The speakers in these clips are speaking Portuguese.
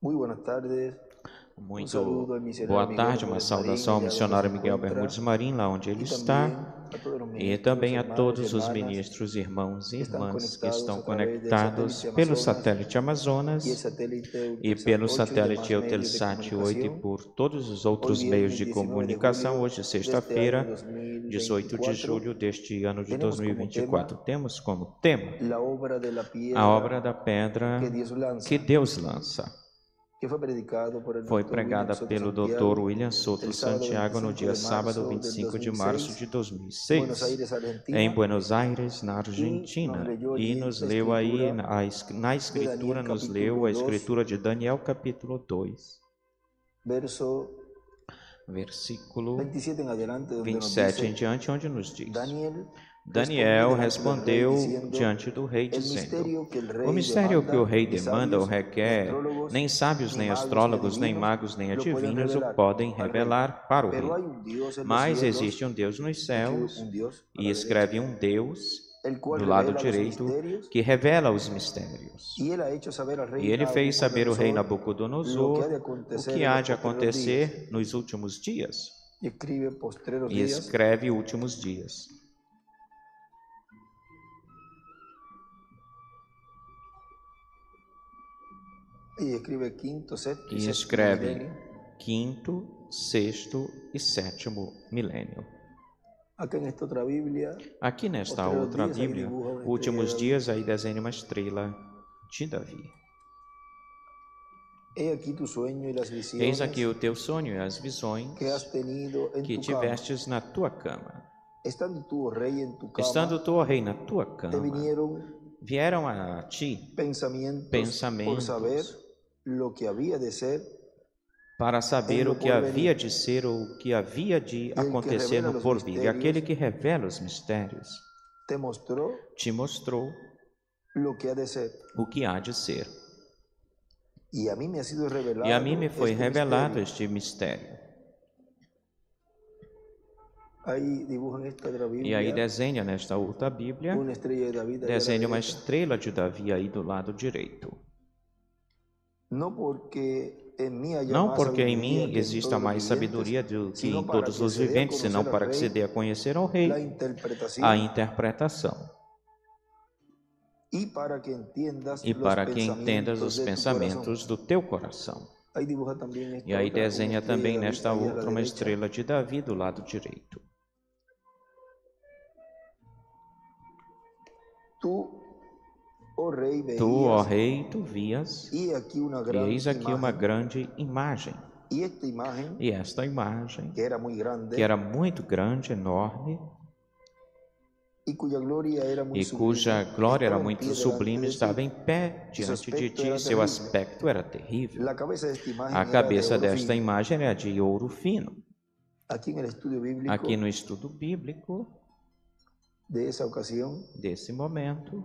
Muy buenas tardes. Muito boa tarde, uma saudação ao missionário Miguel Bermudes Marim, lá onde ele está, e também a todos os ministros, irmãos e irmãs que estão conectados pelo satélite Amazonas e pelo satélite Eutelsat 8 e por todos os outros meios de comunicação. Hoje, sexta-feira, 18 de julho deste ano de 2024. Temos como tema a obra da pedra que Deus lança. Foi pregada pelo Dr. William Soto Santiago no dia sábado, 25 de março de 2006, em Buenos Aires, na Argentina, e nos leu aí, na Escritura, nos leu a Escritura de Daniel, capítulo 2, versículo 27 em diante, onde nos diz: Daniel respondeu diante do rei, dizendo: o mistério que o rei demanda ou requer, nem sábios, nem astrólogos, nem magos, nem adivinhos o podem revelar para o rei. Mas existe um Deus nos céus, e escreve um Deus do lado direito, que revela os mistérios. E ele fez saber ao rei Nabucodonosor o que há de acontecer nos últimos dias. E escreve últimos dias. E escreve quinto, sexto e sétimo milênio. Aqui nesta outra Bíblia, últimos dias, aí desenha uma estrela de Davi. Eis aqui o teu sonho e as visões que tivestes na tua cama. Estando tu, ó rei, na tua cama, vieram a ti pensamentos para saber o que havia de ser ou o que havia de acontecer no porvir. E aquele que revela os mistérios te mostrou o que há de ser. E a mim me foi revelado este mistério. E aí desenha nesta outra Bíblia, desenha uma estrela de Davi aí do lado direito. Não porque em mim exista mais sabedoria do que em todos os viventes, senão para que se dê a conhecer ao rei a interpretação. E para que entendas os pensamentos do teu coração. E aí desenha também nesta outra uma estrela de Davi do lado direito. Tu, ó rei, tu vias, e eis aqui uma grande imagem. E esta imagem, que era muito grande, enorme, e cuja glória era muito sublime, estava em pé diante de ti, seu aspecto era terrível. A cabeça desta imagem era de ouro fino. Aqui no estudo bíblico, desse momento,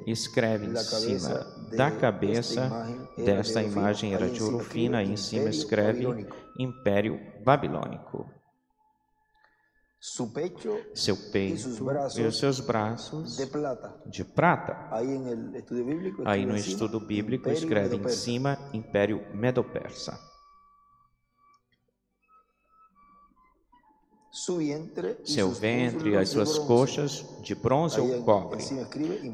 escreve em cima da cabeça desta imagem, era de ouro fino, aí em cima escreve Império Babilônico. Seu peito e os seus braços de prata. Aí no estudo bíblico escreve em cima Império Medo-Persa. Seu ventre e as suas coxas de bronze ou cobre.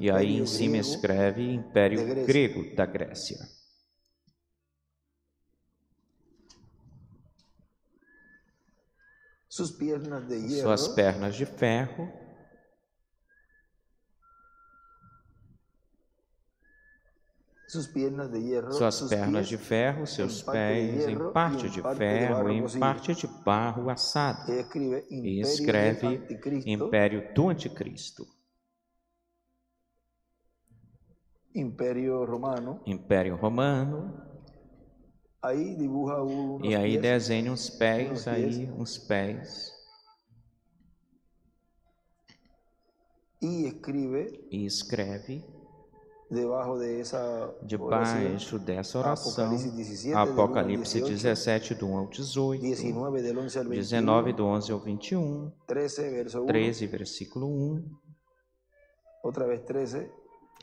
E aí em cima escreve Império Grego da Grécia. Suas pernas de ferro. Suas pernas de ferro, seus pés em parte de ferro, em parte de barro assado. E escreve Império do Anticristo. Império Romano. E aí desenha uns pés, aí uns pés. E escreve debaixo dessa oração, Apocalipse 17, do 1 ao 18, 19, do 11 ao 21, 13, versículo 1,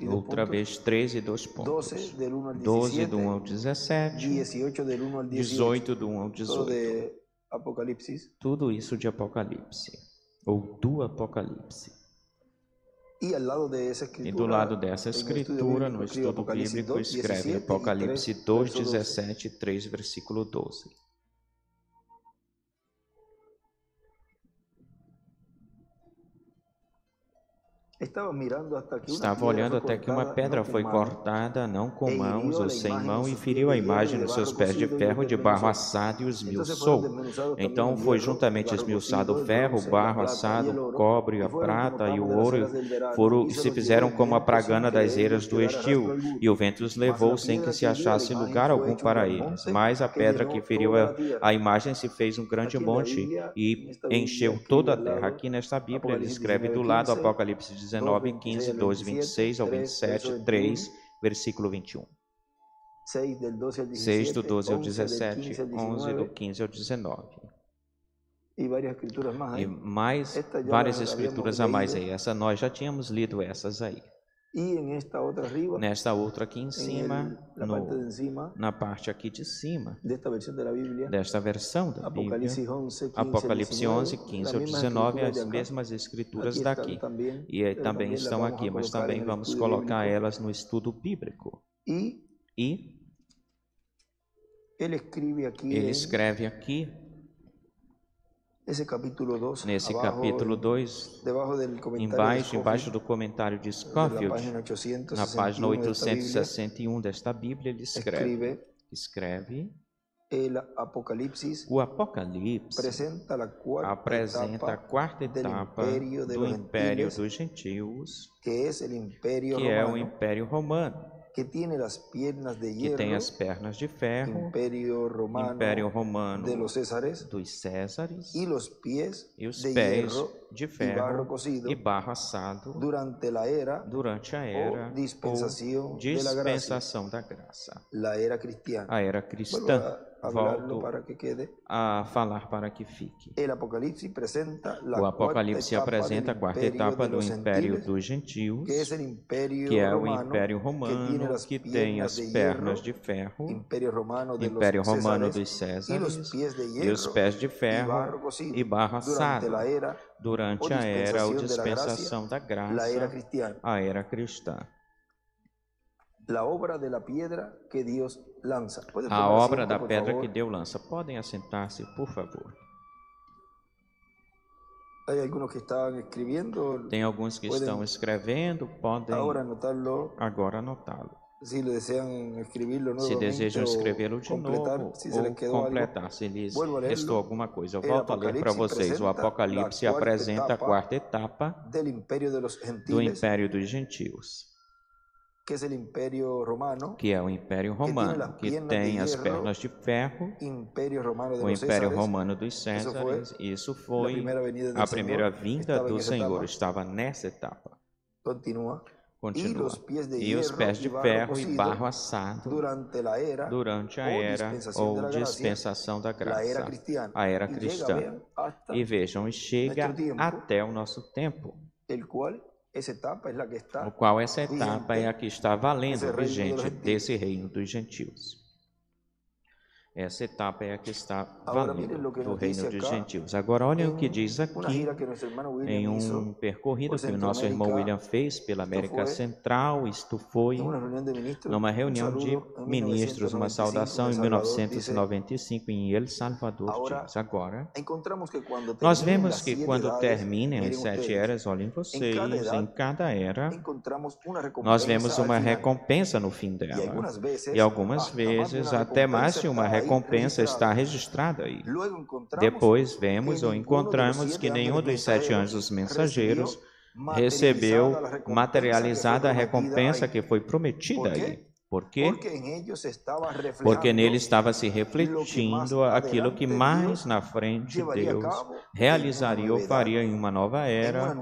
Outra vez 13 2 pontos. 12 do 1 ao 17, 18 do 1 ao 18. Tudo isso de Apocalipse, ou do Apocalipse. E do lado dessa escritura, no estudo bíblico, escreve Apocalipse 2, 17 e 3, versículo 12. Estava olhando até que uma pedra foi cortada, não com mãos ou sem mão, e feriu a imagem nos seus pés de ferro, de barro assado, e os esmiuçou. Então foi juntamente esmiuçado o ferro, o barro assado, o cobre, a prata e o ouro, e se fizeram como a pragana das eiras do estio, e o vento os levou sem que se achasse lugar algum para eles. Mas a pedra que feriu a imagem se fez um grande monte e encheu toda a terra. Aqui nesta Bíblia ele escreve do lado Apocalipse 19, 15, 2, 26 ao 27, 3, versículo 21. 6 do 12 ao 17, 11 do 15 ao 19. E mais várias escrituras a mais aí. Essa nós já tínhamos lido essas aí. Nesta outra aqui em cima, na parte aqui de cima, desta versão da Bíblia, Apocalipse 11, 15 ao 19, as mesmas escrituras daqui. E também estão aqui, mas também vamos colocar elas no estudo bíblico. E ele escreve aqui, nesse capítulo 2, embaixo do comentário de Scofield, na página 861 desta Bíblia, ele escreve o Apocalipse apresenta a quarta etapa do Império dos Gentios, que é o Império Romano, que tem as pernas de ferro, Império Romano dos Césares, e os pés de ferro e barro assado durante a era ou dispensação da graça, a era cristã. Volto a falar para que fique. O Apocalipse apresenta a quarta etapa do Império dos Gentios, que é o Império Romano, que tem as pernas de ferro, Império Romano dos Césares, e os pés de ferro e barro assado, durante a era ou dispensação da graça, a era cristã. A obra da pedra que Deus lança. Podem assentar-se, por favor. Tem alguns que estão escrevendo, podem agora anotá-lo. Se desejam escrevê-lo de novo ou completar, se lhes restou alguma coisa. Eu volto a ler para vocês. O Apocalipse apresenta a quarta etapa do Império dos Gentios, que é o Império Romano, que tem as pernas de ferro, o Império Romano dos Césares. Isso foi a primeira vinda do Senhor, estava nessa etapa. Continua. E os pés de ferro e barro assado durante a era ou dispensação da graça, a era cristã. E vejam, chega até o nosso tempo, o qual essa etapa é a que está valendo, vigente, desse reino dos gentios. Essa etapa é a que está valendo do reino dos gentios. Agora, olhem o que diz aqui em um percorrido que o nosso irmão William fez pela América Central. Isto foi numa reunião de ministros, uma saudação em 1995 em El Salvador. Agora, nós vemos que quando terminem as 7 eras, olhem vocês, em cada era, nós vemos uma recompensa no fim dela. E algumas vezes, até mais de uma recompensa está registrada aí. Depois vemos ou encontramos que nenhum dos 7 anjos mensageiros recebeu materializada a recompensa que foi prometida aí. Por quê? Porque nele estava se refletindo aquilo que mais na frente Deus realizaria ou faria em uma nova era,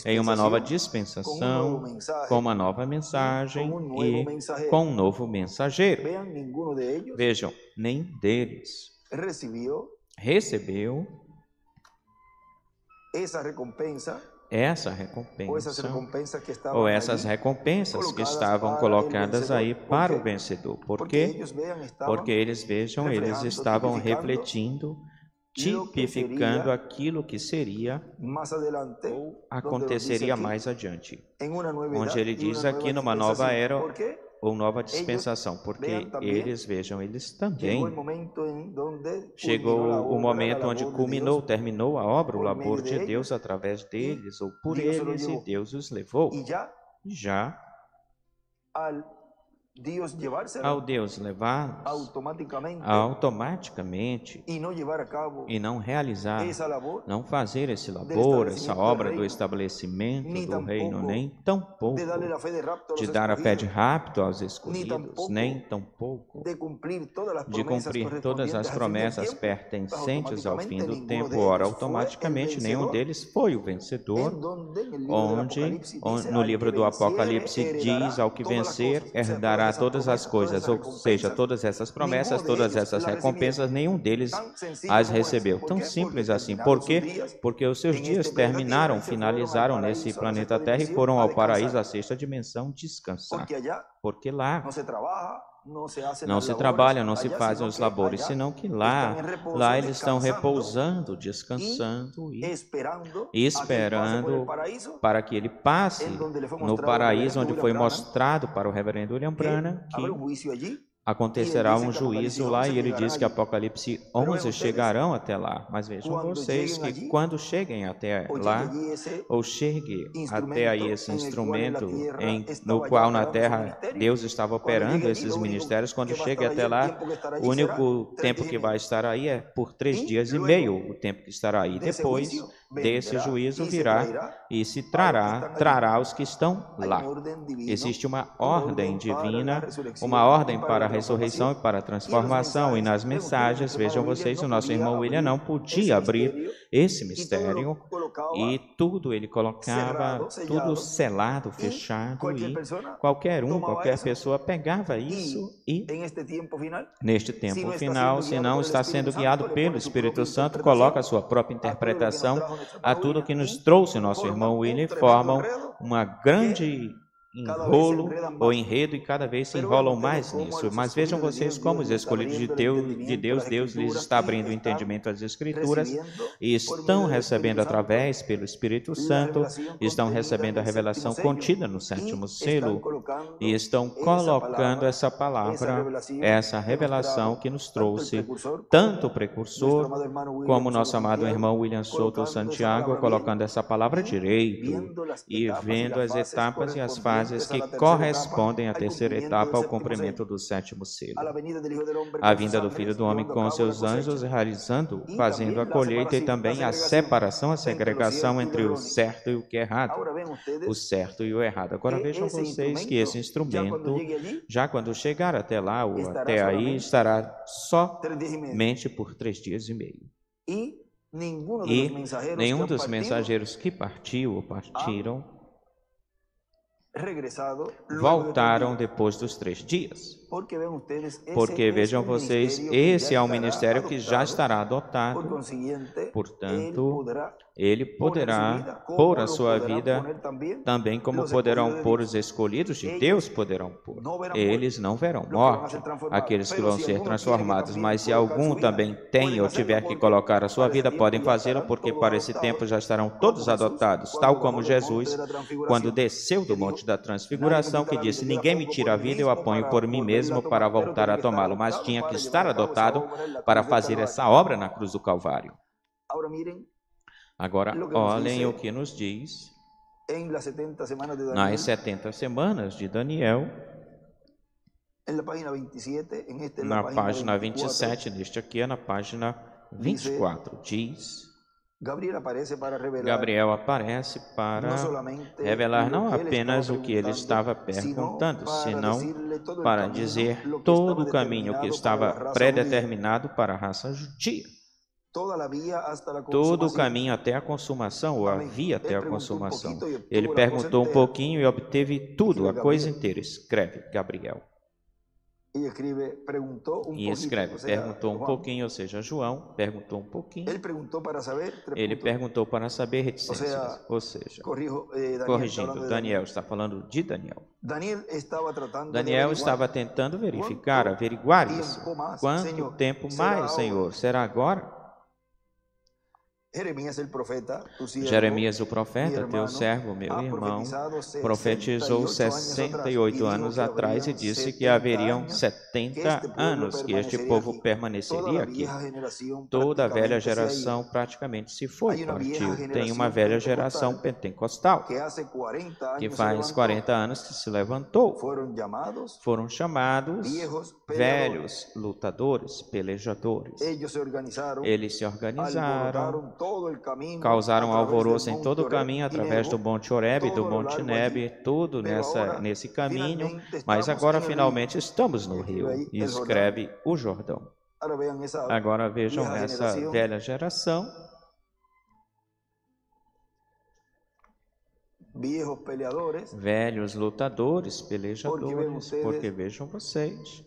em uma nova dispensação, com uma nova mensagem e com um novo mensageiro. Vejam, nenhum deles recebeu essa recompensa, ou essas recompensas que estavam colocadas aí para o vencedor. Por quê? Porque eles vejam, eles estavam refletindo, tipificando aquilo que seria ou aconteceria mais adiante. Onde ele diz aqui numa nova era ou nova dispensação, porque eles vejam, eles também chegou o momento onde culminou, terminou a obra, o labor de Deus através deles ou por eles, e Deus os levou. Já ao Deus levá-los automaticamente e não realizar, não fazer esse labor, essa obra do estabelecimento do reino, nem tampouco de dar a fé de rapto aos escolhidos, nem tampouco de cumprir todas as promessas pertencentes ao fim do tempo. Ora, automaticamente nenhum deles foi o vencedor, onde no livro do Apocalipse diz: ao que vencer herdará todas as coisas, ou seja, todas essas promessas, todas essas recompensas, nenhum deles as recebeu. Tão simples assim. Por quê? Porque os seus dias terminaram, finalizaram nesse planeta Terra e foram ao paraíso, a sexta dimensão, descansar. Porque lá não se trabalha, não se fazem os labores, senão que lá eles estão repousando, descansando e esperando para que ele passe no paraíso, onde foi mostrado para o reverendo William Branham que acontecerá um juízo lá, e ele diz que Apocalipse 11 chegarão até lá. Mas vejam vocês que quando cheguem até lá, ou chegue até aí esse instrumento no qual na Terra Deus estava operando esses ministérios, quando chegue até lá, o único tempo que vai estar aí é por 3 dias e meio, o tempo que estará aí. Depois desse juízo virá e se trará os que estão lá. Existe uma ordem divina, uma ordem para a ressurreição e para a transformação, e nas mensagens, vejam vocês, o nosso irmão William não podia abrir esse mistério, e tudo ele colocava, tudo selado, fechado, e qualquer pessoa pegava isso e, neste tempo final, se não está sendo guiado pelo Espírito Santo, coloca a sua própria interpretação a tudo que nos trouxe nosso irmão William, formam uma grande enrolo ou enredo, e cada vez se enrolam mais nisso. Mas vejam vocês como os escolhidos de Deus, Deus lhes está abrindo o entendimento às Escrituras e estão recebendo através pelo Espírito Santo, estão recebendo a revelação contida no 7º selo e estão colocando essa palavra, essa revelação que nos trouxe tanto o precursor como nosso amado irmão William Souto Santiago, colocando essa palavra direito e vendo as etapas e as fases que correspondem à terceira etapa, ao cumprimento do 7º selo. A vinda do Filho do Homem com seus anjos, fazendo a colheita e também a separação, a segregação entre o certo e o que é errado, o certo e o errado. Agora vejam vocês que esse instrumento, já quando chegar até lá ou até aí, estará somente por 3 dias e meio. E nenhum dos mensageiros que partiu ou partiram voltaram depois dos 3 dias. Porque vejam vocês, esse é um ministério que já estará adotado, portanto, ele poderá pôr a sua vida também como poderão pôr os escolhidos de Deus poderão pôr. Eles não verão morte, aqueles que vão ser transformados, mas se algum também tem ou tiver que colocar a sua vida, podem fazê-lo, porque para esse tempo já estarão todos adotados, tal como Jesus, quando desceu do Monte da Transfiguração, que disse: ninguém me tira a vida, eu a ponho por mim mesmo para voltar a tomá-lo, mas tinha que estar adotado para fazer essa obra na cruz do Calvário. Agora, olhem o que nos diz nas 70 semanas de Daniel, na página 27, neste aqui é na página 24, diz: Gabriel aparece para revelar não apenas o que ele estava perguntando, senão para dizer todo o caminho que estava predeterminado para a raça judia. Todo o caminho até a consumação, ou a via até a consumação. Ele perguntou um pouquinho e obteve tudo, a coisa inteira. Escreve, Gabriel. E escreve, perguntou um pouquinho, ou seja, João perguntou um pouquinho. Ele perguntou para saber reticências, ou seja, corrigindo, Daniel está falando de Daniel. Daniel estava tentando averiguar isso. Quanto tempo mais, Senhor? Será agora? Jeremias, o profeta, teu servo, meu irmão, profetizou 68 anos atrás e disse que haveriam 70 anos que este povo permaneceria aqui. Toda a velha geração praticamente se foi, partiu. Tem uma velha geração pentecostal, que faz 40 anos que se levantou. Foram chamados velhos lutadores, pelejadores. Eles se organizaram, causaram alvoroço em todo o caminho, através do Monte Horebe e do Monte Nebe, tudo nesse caminho, mas agora finalmente estamos no rio, e escreve o Jordão. Agora vejam essa velha geração, velhos lutadores, pelejadores, porque vejam vocês,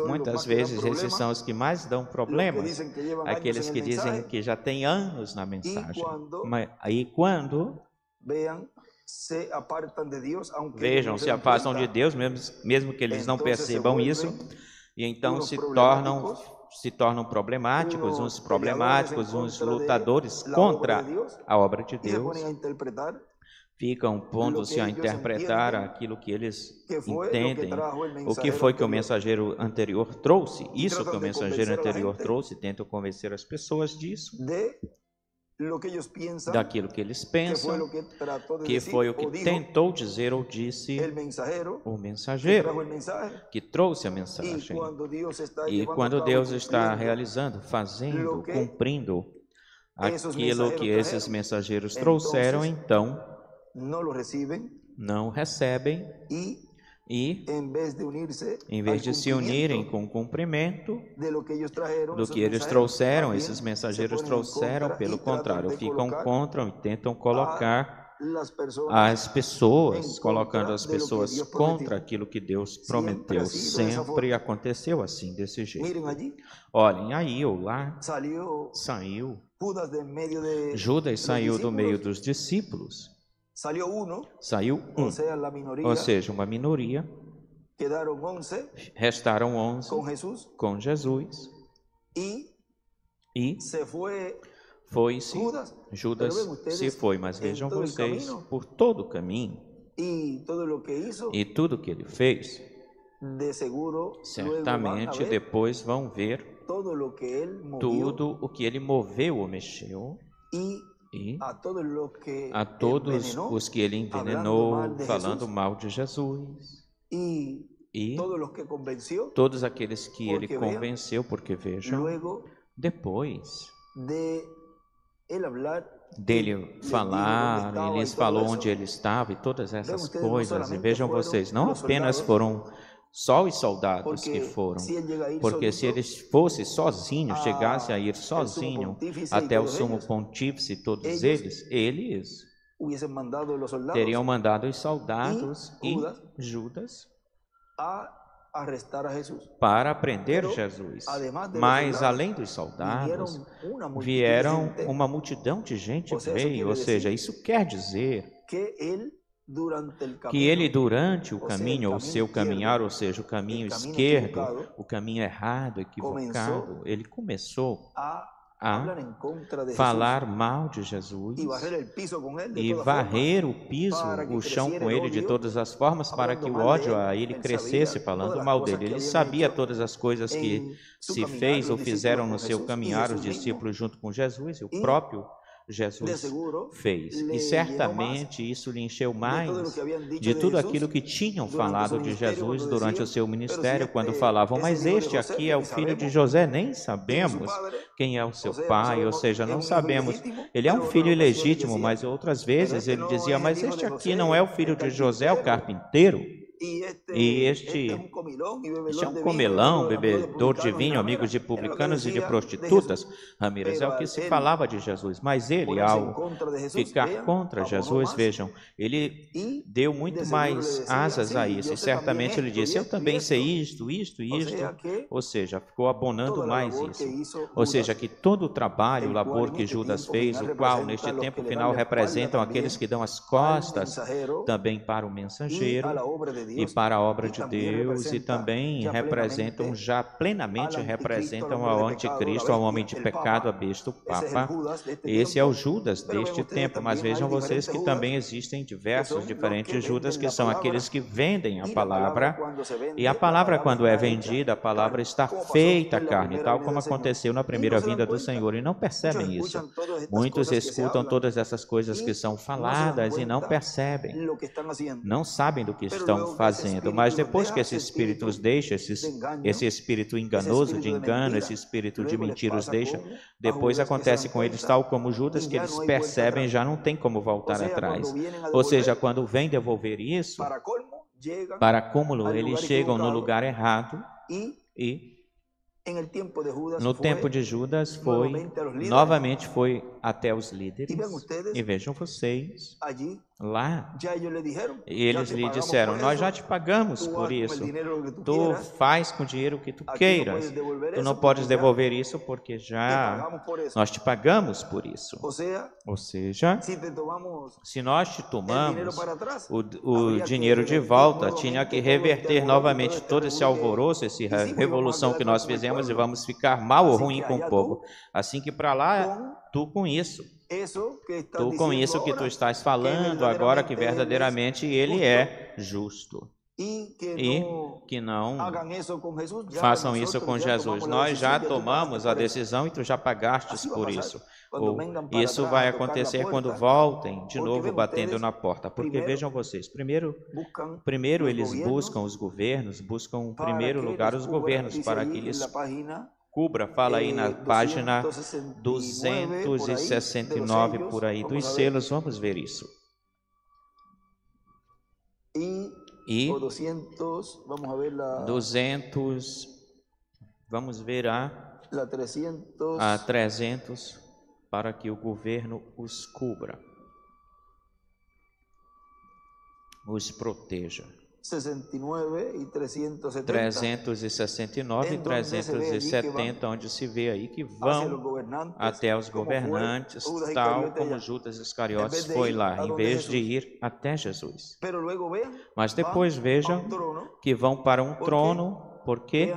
muitas vezes esses são os que mais dão problemas, aqueles que dizem que já tem anos na mensagem. Mas aí quando vejam, se afastam de Deus, mesmo que eles não percebam isso, e então se tornam problemáticos, uns lutadores contra a obra de Deus. Ficam pondo-se a interpretar aquilo que eles entendem, o que foi que o mensageiro anterior trouxe, isso que o mensageiro anterior trouxe, tentam convencer as pessoas disso, daquilo que eles pensam, que foi o que tentou dizer ou disse o mensageiro, que trouxe a mensagem. E quando Deus está realizando, fazendo, cumprindo aquilo que esses mensageiros trouxeram, então não recebem e, em vez de se unirem com o cumprimento do que eles trouxeram, esses mensageiros trouxeram, pelo contrário, ficam contra e tentam colocar as pessoas, colocando as pessoas contra aquilo que Deus prometeu. Sempre aconteceu assim, desse jeito. Olhem, aí ou lá, saiu Judas, saiu do meio dos discípulos. Saiu um, ou seja, uma minoria. Restaram 11 com Jesus. E foi-se, Judas se foi, mas vejam vocês, por todo o caminho, e tudo que ele fez, certamente depois vão ver tudo o que ele moveu ou mexeu, e a todos os que ele envenenou, falando mal de Jesus, e todos aqueles que ele convenceu, porque vejam, depois dele falar, ele lhes falou onde ele estava e todas essas coisas, e vejam vocês, não apenas foram só os soldados que foram, porque se ele fosse sozinho, chegasse a ir sozinho até o sumo pontífice, todos eles teriam mandado os soldados e Judas para prender Jesus. Mas além dos soldados, vieram uma multidão de gente veio, ou seja, isso quer dizer que ele durante o caminho, o seu caminhar, ou seja, o caminho esquerdo, o caminho errado, equivocado, ele começou a falar mal de Jesus e varrer o piso, o chão com ele de todas as formas, para que o ódio a ele crescesse, falando mal dele. Ele sabia todas as coisas que se fez ou fizeram no seu caminhar os discípulos junto com Jesus, e o próprio Jesus fez. E certamente isso lhe encheu mais de tudo aquilo que tinham falado de Jesus durante o seu ministério, quando falavam, mas este aqui é o filho de José, nem sabemos quem é o seu pai, ou seja, não sabemos, ele é um filho ilegítimo, mas outras vezes ele dizia, mas este aqui não é o filho de José, o carpinteiro? E este é um comilão, bebedor de vinho, amigo de publicanos e de prostitutas. Ramírez, é o que se falava de Jesus. Mas ele, ao ficar contra Jesus, vejam, ele deu muito mais asas a isso. E certamente ele disse, eu também sei isto. Ou seja, ficou abonando mais isso. Ou seja, que todo o trabalho, o labor que Judas fez, o qual neste tempo final representam aqueles que dão as costas também para o mensageiro e para a obra de Deus, e também representam, já plenamente representam ao anticristo, ao homem de pecado, a besta, o Papa. Esse é o Judas deste tempo, mas vejam vocês que também existem diversos, diferentes Judas, que são aqueles que vendem a palavra, e a palavra, quando é vendida, a palavra está feita carne, tal como aconteceu na primeira vinda do Senhor, e não percebem isso. Muitos escutam todas essas coisas que são faladas e não percebem, não sabem do que estão fazendo, mas depois que esse espírito os deixa, esse espírito enganoso de engano, esse espírito de mentira os deixa, depois acontece com eles tal como Judas, que eles percebem, já não tem como voltar atrás. Ou seja, quando vem devolver isso, para acúmulo, eles chegam no lugar errado e no tempo de Judas novamente foi até os líderes, e vejam vocês, lá, eles lhe disseram, nós já te pagamos por isso, tu faz com o dinheiro o que tu queiras, tu não podes devolver isso porque já nós te pagamos por isso. Ou seja, se nós te tomamos o dinheiro de volta, tinha que reverter novamente todo esse alvoroço, essa revolução que nós fizemos, e vamos ficar mal ou ruim com o povo. Assim que para lá, tu com isso que tu estás falando agora, que verdadeiramente ele é justo. E que não façam isso com Jesus. Nós já tomamos a decisão e tu já pagastes por isso. Ou isso vai acontecer quando voltem de novo batendo na porta. Porque vejam vocês, primeiro eles buscam os governos, buscam em primeiro lugar os governos para que eles cubra, fala aí na página 269 por aí dos selos, vamos ver isso. E 200, vamos ver a 300 para que o governo os cubra, os proteja. 369 e 370, onde se vê aí que vão até os governantes, tal como Judas Iscariotes foi lá, em vez de ir até Jesus. Mas depois vejam que vão para um trono, porque,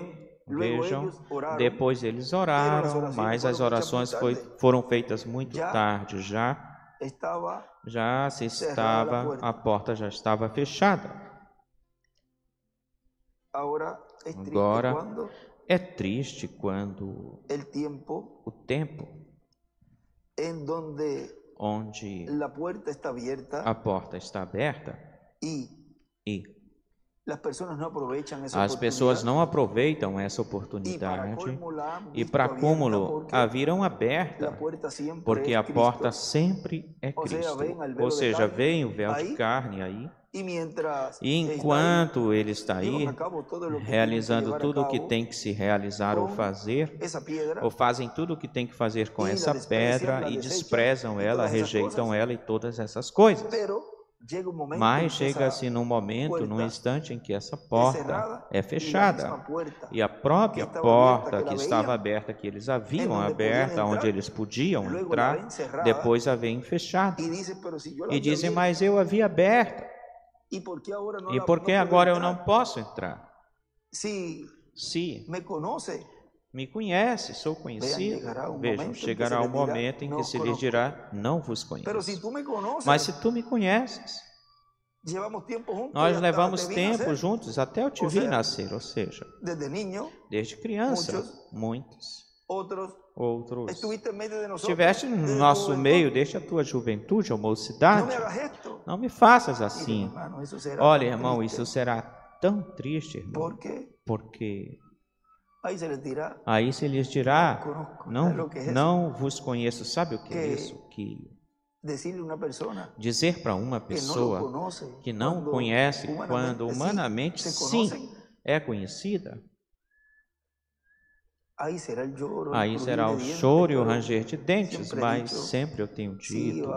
vejam, depois eles oraram, mas as orações foram feitas muito tarde, a porta já estava fechada. Agora, é triste quando o tempo onde a porta está aberta e as pessoas não aproveitam essa oportunidade, e para acúmulo a viram aberta, porque a porta sempre é Cristo. Ou seja, vem o véu de carne aí, e enquanto ele está aí, realizando tudo o que tem que se realizar ou fazer, ou fazem tudo o que tem que fazer com essa pedra, e desprezam ela, rejeitam ela e todas essas coisas. Mas chega-se num momento, num instante em que essa porta é fechada, e a própria porta que estava aberta, que eles haviam aberta, onde eles podiam entrar, depois a veem fechada. E dizem, mas eu havia aberta. E por que agora eu não posso entrar? Se me conhece, sou conhecido. Vejam, chegará o momento em que se lhes dirá, não vos conheço. Mas se tu me conheces, nós levamos tempo juntos até eu te vir nascer, ou seja, desde criança, muitos. Outros estiveste no nosso meio desde a tua juventude ou mocidade. Não me faças assim. Olha, irmão, isso será tão triste, irmão, porque aí se lhes dirá, não vos conheço. Sabe o que é isso? Que Dizer para uma pessoa que não conhece, quando humanamente sim é conhecida, aí será o choro e o ranger de dentes, mas sempre eu tenho dito,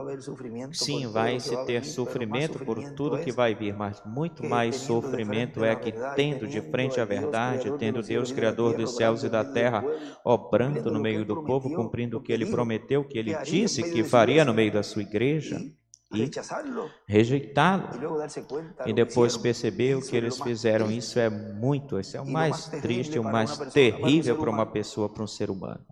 sim, vai se ter sofrimento por tudo que vai vir, mas muito mais sofrimento é que, tendo de frente a verdade, tendo Deus, Criador dos céus e da terra, obrando no meio do povo, cumprindo o que Ele prometeu, que Ele disse que faria no meio da sua igreja, e rejeitá-lo, e depois perceber o que eles fizeram. Isso é o mais triste, o mais terrível para uma pessoa, para um ser humano.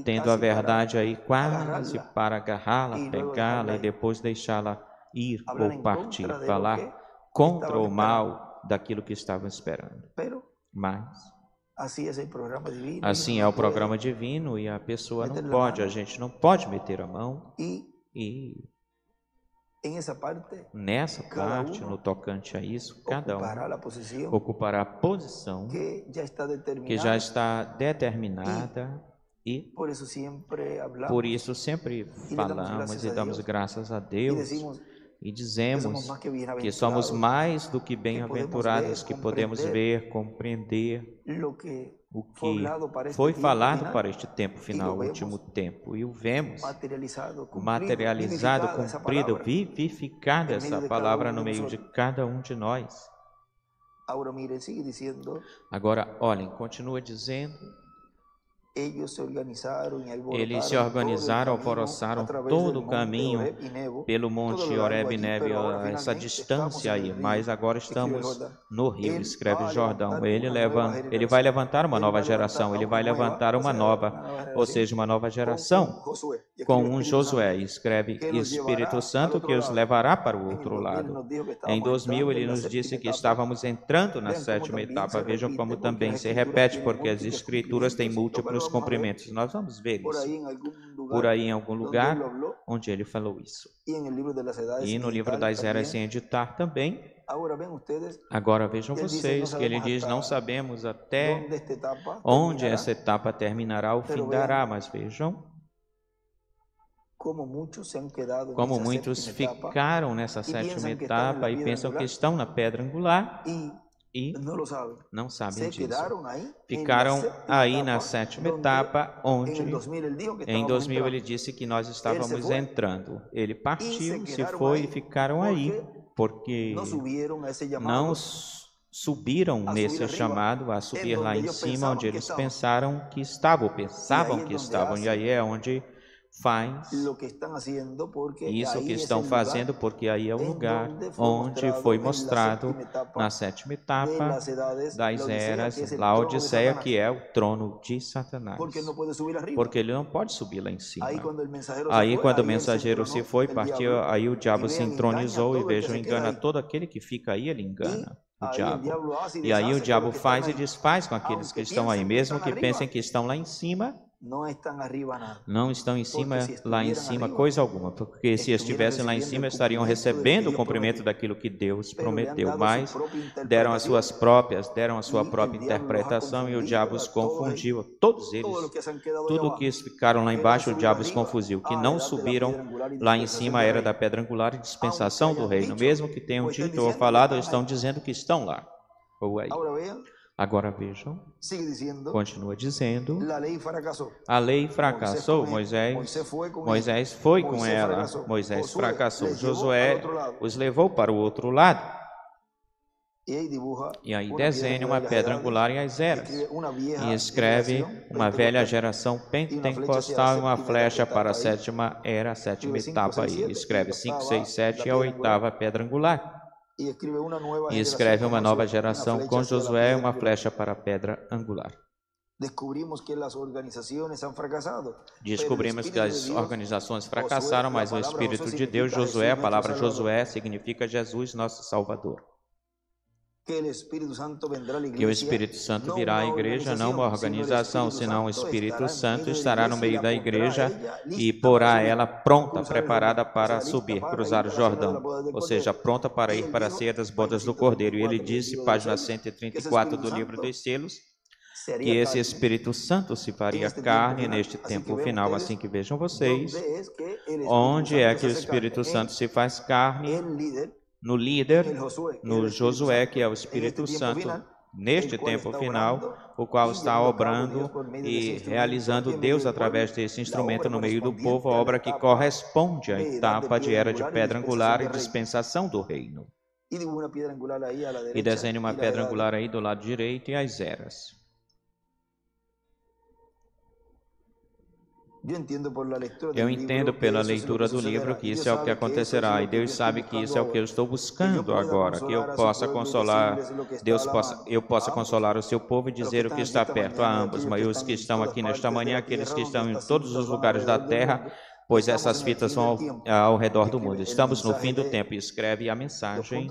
Tendo a verdade aí quase para agarrá-la, pegá-la e depois deixá-la ir ou partir, falar contra o mal daquilo que estavam esperando. Mas assim é o programa divino, e a pessoa não pode, a gente não pode meter a mão e nessa parte, no tocante a isso, cada um ocupará a posição que já está determinada, e por isso sempre falamos e damos graças a Deus e dizemos que somos mais do que bem-aventurados, que podemos ver, compreender o que foi falado para este tempo final, o último tempo, e o vemos materializado, cumprido, vivificado essa palavra no meio de cada um de nós. Agora, olhem, continua dizendo: eles se organizaram, alvoroçaram todo o caminho pelo monte Horebe e Nebo, essa distância aí, mas agora estamos no rio, escreve Jordão. Ele vai levantar uma nova geração, ele vai levantar uma nova, ou seja, uma nova geração, com um Josué, escreve Espírito Santo, que os levará para o outro lado. Em 2000 ele nos disse que estávamos entrando na sétima etapa. Vejam como também se repete, porque as escrituras têm múltiplos cumprimentos. Nós vamos ver isso por aí em algum lugar onde ele falou isso. E no livro das Eras sem editar também. Agora vejam vocês que ele diz: não sabemos até onde essa etapa terminará ou findará, mas vejam como muitos ficaram nessa sétima etapa e pensam que estão na pedra angular e não sabem disso. Ficaram aí na sétima etapa, onde em 2000 ele disse que nós estávamos entrando. Ele partiu, se foi, e ficaram aí, porque não subiram nesse chamado a subir lá em cima, onde eles pensavam que estavam, e aí é onde faz isso que estão fazendo, porque aí é o lugar onde foi mostrado na sétima etapa das eras, Laodiceia, que é o trono de Satanás, porque ele não pode subir lá em cima. Aí quando o mensageiro se foi, partiu, aí o diabo se entronizou, e vejam, engana todo aquele que fica aí, ele engana o diabo. E aí o diabo faz e desfaz com aqueles que estão aí, mesmo que pensem que estão lá em cima. Não estão em cima, lá em cima, coisa alguma, porque se estivessem lá em cima, estariam recebendo o cumprimento daquilo que Deus prometeu, mas deram a sua própria interpretação, e o diabo os confundiu, todos eles, tudo que ficaram lá embaixo, o diabo os confundiu, que não subiram lá em cima, era da pedra angular e dispensação do reino, mesmo que tenham dito ou falado, estão dizendo que estão lá, ou aí. Agora vejam, continua dizendo, a lei fracassou, Moisés foi com ela, Moisés fracassou, Josué os levou para o outro lado. E aí desenha uma pedra angular e as eras, e escreve uma velha geração pentecostal e uma flecha para a sétima era, a sétima etapa aí, escreve 5, 6, 7 e a oitava pedra angular. E escreve uma nova geração com Josué, uma flecha para a pedra angular. Descobrimos que as organizações fracassaram, mas o Espírito de Deus, Josué, a palavra Josué significa Jesus, nosso Salvador. Que o Espírito Santo virá à igreja, não uma organização, senão o Espírito Santo estará no meio da igreja e porá ela pronta, preparada para subir, cruzar o Jordão, ou seja, pronta para ir para a ceia das bodas do Cordeiro. E ele disse, página 134 do livro dos selos, que esse Espírito Santo se faria carne neste tempo final, assim que vejam vocês, onde é que o Espírito Santo se faz carne? No líder, no Josué, que é o Espírito Santo, neste tempo final, o qual está obrando e realizando Deus através desse instrumento no meio do povo, a obra que corresponde à etapa de era de pedra angular e dispensação do reino. E desenhe uma pedra angular aí do lado direito e as eras. Eu entendo pela leitura do livro que isso é o que acontecerá, e Deus sabe que isso é o que eu estou buscando agora, que eu possa consolar, eu possa consolar o seu povo e dizer o que está perto a ambos, mas os que estão aqui nesta manhã, aqueles que estão em todos os lugares da terra, pois essas fitas vão ao redor do mundo. Estamos no fim do tempo. Escreve a mensagem,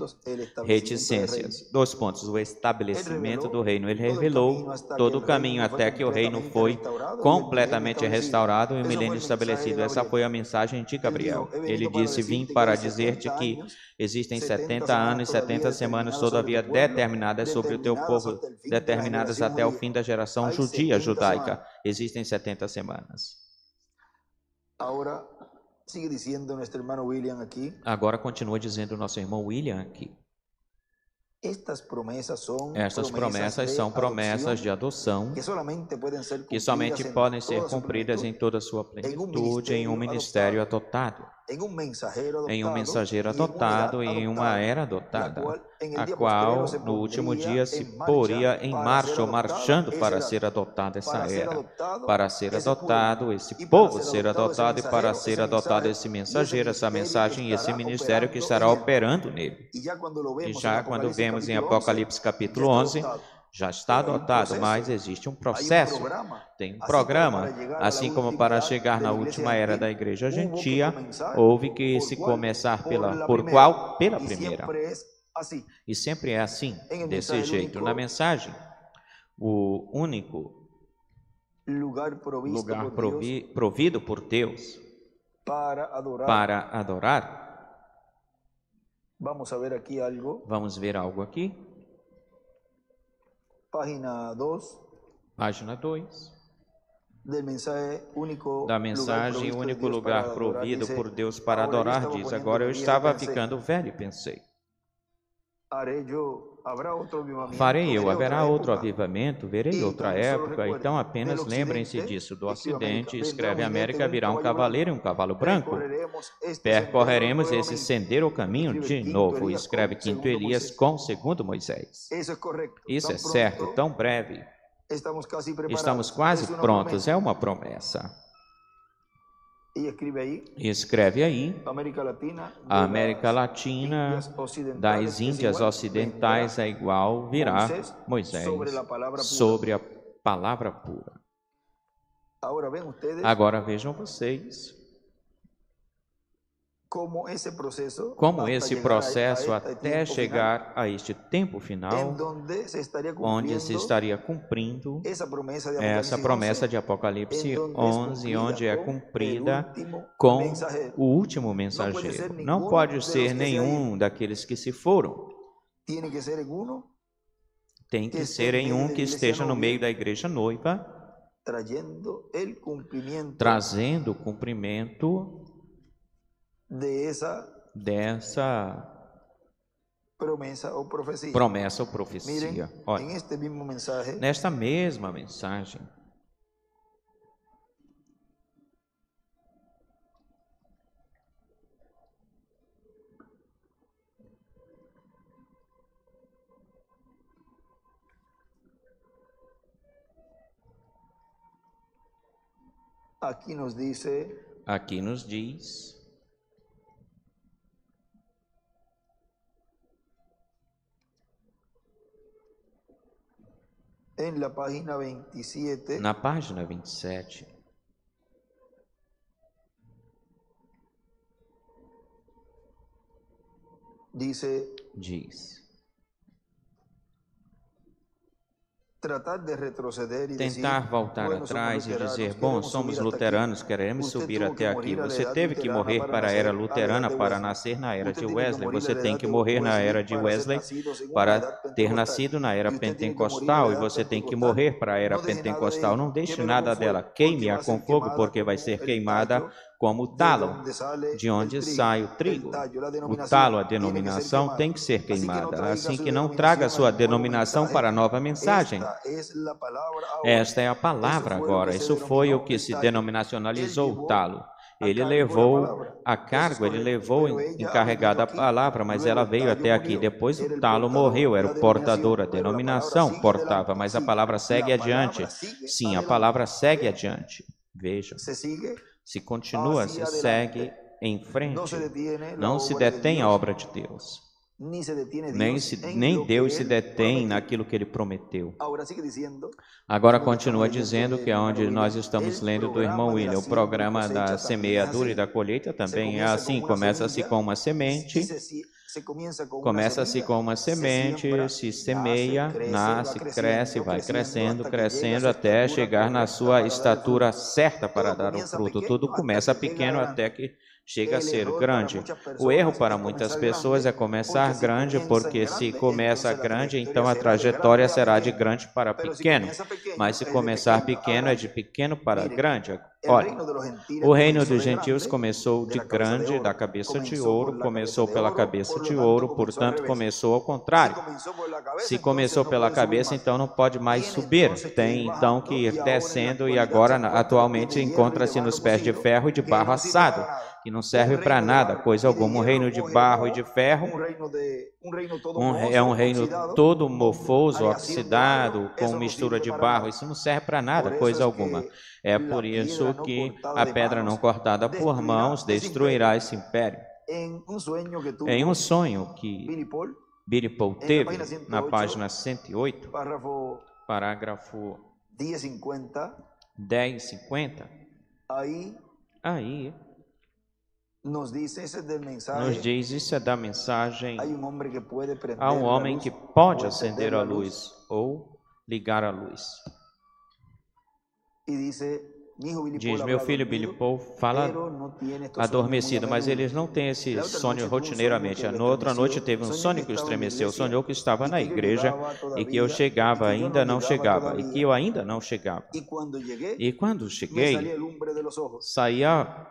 reticências. 2 pontos, o estabelecimento do reino. Ele revelou todo o caminho até que o reino foi completamente restaurado e o milênio estabelecido. Essa foi a mensagem de Gabriel. Ele disse: vim para dizer-te que existem 70 anos e 70 semanas, todavia determinadas sobre o teu povo, determinadas até o fim da geração judia, judaica. Existem 70 semanas. Agora continua dizendo o nosso irmão William aqui. Estas promessas são promessas de adoção que somente podem ser cumpridas em toda a sua plenitude em um ministério adotado, em um mensageiro adotado e em uma era adotada, a qual no último dia se poria em marcha ou marchando para ser adotada essa era, para ser adotado esse povo ser adotado e para ser adotado esse mensageiro, essa mensagem e esse ministério que estará operando nele. E já quando vemos em Apocalipse capítulo 11, já está adotado, mas existe um processo, tem um programa, assim como para chegar na última era da igreja gentia, houve que se começar por qual? Pela primeira. E sempre é assim, desse jeito. Na mensagem, o único lugar provido por Deus para adorar. Vamos ver algo aqui. Página 2. Da mensagem, o único lugar provido por Deus para adorar, diz: agora eu estava ficando velho e pensei. Haverá outro avivamento, verei outra época, então apenas lembrem-se disso. Do Ocidente, escreve América, virá um cavaleiro e um cavalo branco. Percorreremos esse sendero ou caminho de novo, escreve Quinto Elias com Segundo Moisés. Isso é certo, tão breve. Estamos quase prontos, é uma promessa. E escreve aí, a América Latina, das Índias Ocidentais é igual, virá Moisés sobre a palavra pura. Agora vejam vocês como esse processo até chegar a este tempo final, onde se estaria cumprindo essa promessa de Apocalipse 11, onde é cumprida com o último mensageiro. Não pode ser nenhum daqueles que se foram. Tem que ser em um que esteja no meio da igreja noiva, trazendo o cumprimento dessa promessa ou profecia. Olha, nesta mesma mensagem, aqui nos diz na página 27, diz tentar voltar atrás e dizer, bom, somos luteranos, queremos subir até aqui. Você teve que morrer para a era luterana para nascer na era de Wesley. Você tem que morrer na era de Wesley para ter nascido na era pentecostal. E você tem que morrer para a era pentecostal. Não deixe nada dela. Queime-a com fogo, porque vai ser queimada como o talo, de onde sai o trigo. O talo, a denominação, tem que ser queimada, assim que não traga sua denominação para a nova mensagem. Esta é a palavra agora. Isso foi o que se denominacionalizou o talo. Ele levou a cargo, ele levou encarregada a palavra, mas ela veio até aqui. Depois o talo morreu, era o portador, a denominação portava, mas a palavra segue adiante. Sim, a palavra segue adiante. Vejam. Se continua, se segue em frente, não se detém a obra de Deus. Nem Deus se detém naquilo que Ele prometeu. Agora continua dizendo que é onde nós estamos lendo do irmão William, o programa da semeadura e da colheita também é assim, começa-se com uma semente, se semeia, nasce, cresce, vai crescendo, até chegar na sua estatura certa para dar o fruto. Tudo começa pequeno até que chega a ser grande. O erro para muitas pessoas é começar grande, porque se começa grande, então a trajetória será de grande para pequeno. Mas se começar pequeno, é de pequeno para grande. Olha, o reino dos gentios começou de grande, da cabeça de ouro, começou pela cabeça de ouro, portanto, começou ao contrário. Se começou pela cabeça, então não pode mais subir. Tem então que ir descendo e agora, atualmente, encontra-se nos pés de ferro e de barro assado, que não serve para nada, coisa alguma. Um reino de barro e de ferro é um reino todo mofoso, oxidado, com mistura de barro. Isso não serve para nada, coisa alguma. É por isso que a pedra não cortada por mãos destruirá esse império. Em um sonho que Billy Paul teve, na página 108, parágrafo 10:50, aí nos diz, isso é da mensagem, há um homem que pode acender a luz ou ligar a luz. Diz, meu filho Billy Paul fala adormecido, mas eles não têm esse sonho rotineiramente. Na outra noite teve um sonho que o estremeceu, sonhou que estava na igreja e que eu chegava, ainda não chegava, e que eu ainda não chegava. E quando cheguei, saía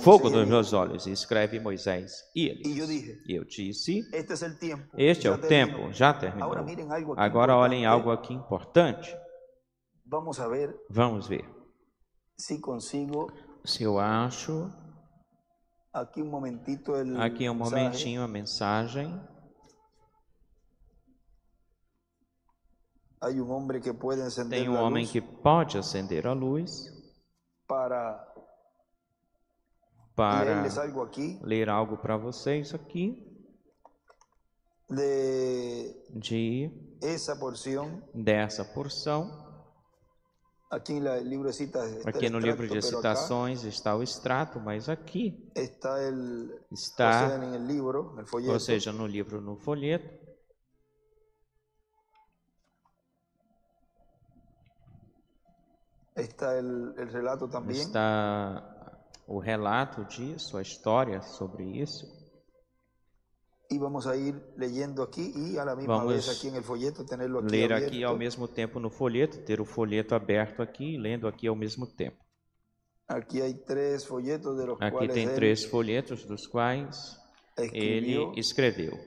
fogo dos meus olhos, e escreve Moisés e Elias. E eu disse, este é o tempo, já terminou. Agora olhem algo aqui importante. Vamos ver. Se eu acho aqui um momentinho a mensagem. Tem um homem que pode acender a luz para ler algo para vocês aqui dessa porção. Aqui no livro de citações está o extrato, mas aqui está, ou seja, no livro, no folheto, está o relato disso, a história sobre isso. Vamos ler aqui ao mesmo tempo no folheto, ter o folheto aberto aqui e lendo aqui ao mesmo tempo. Aqui tem 3 folhetos dos quais ele escreveu.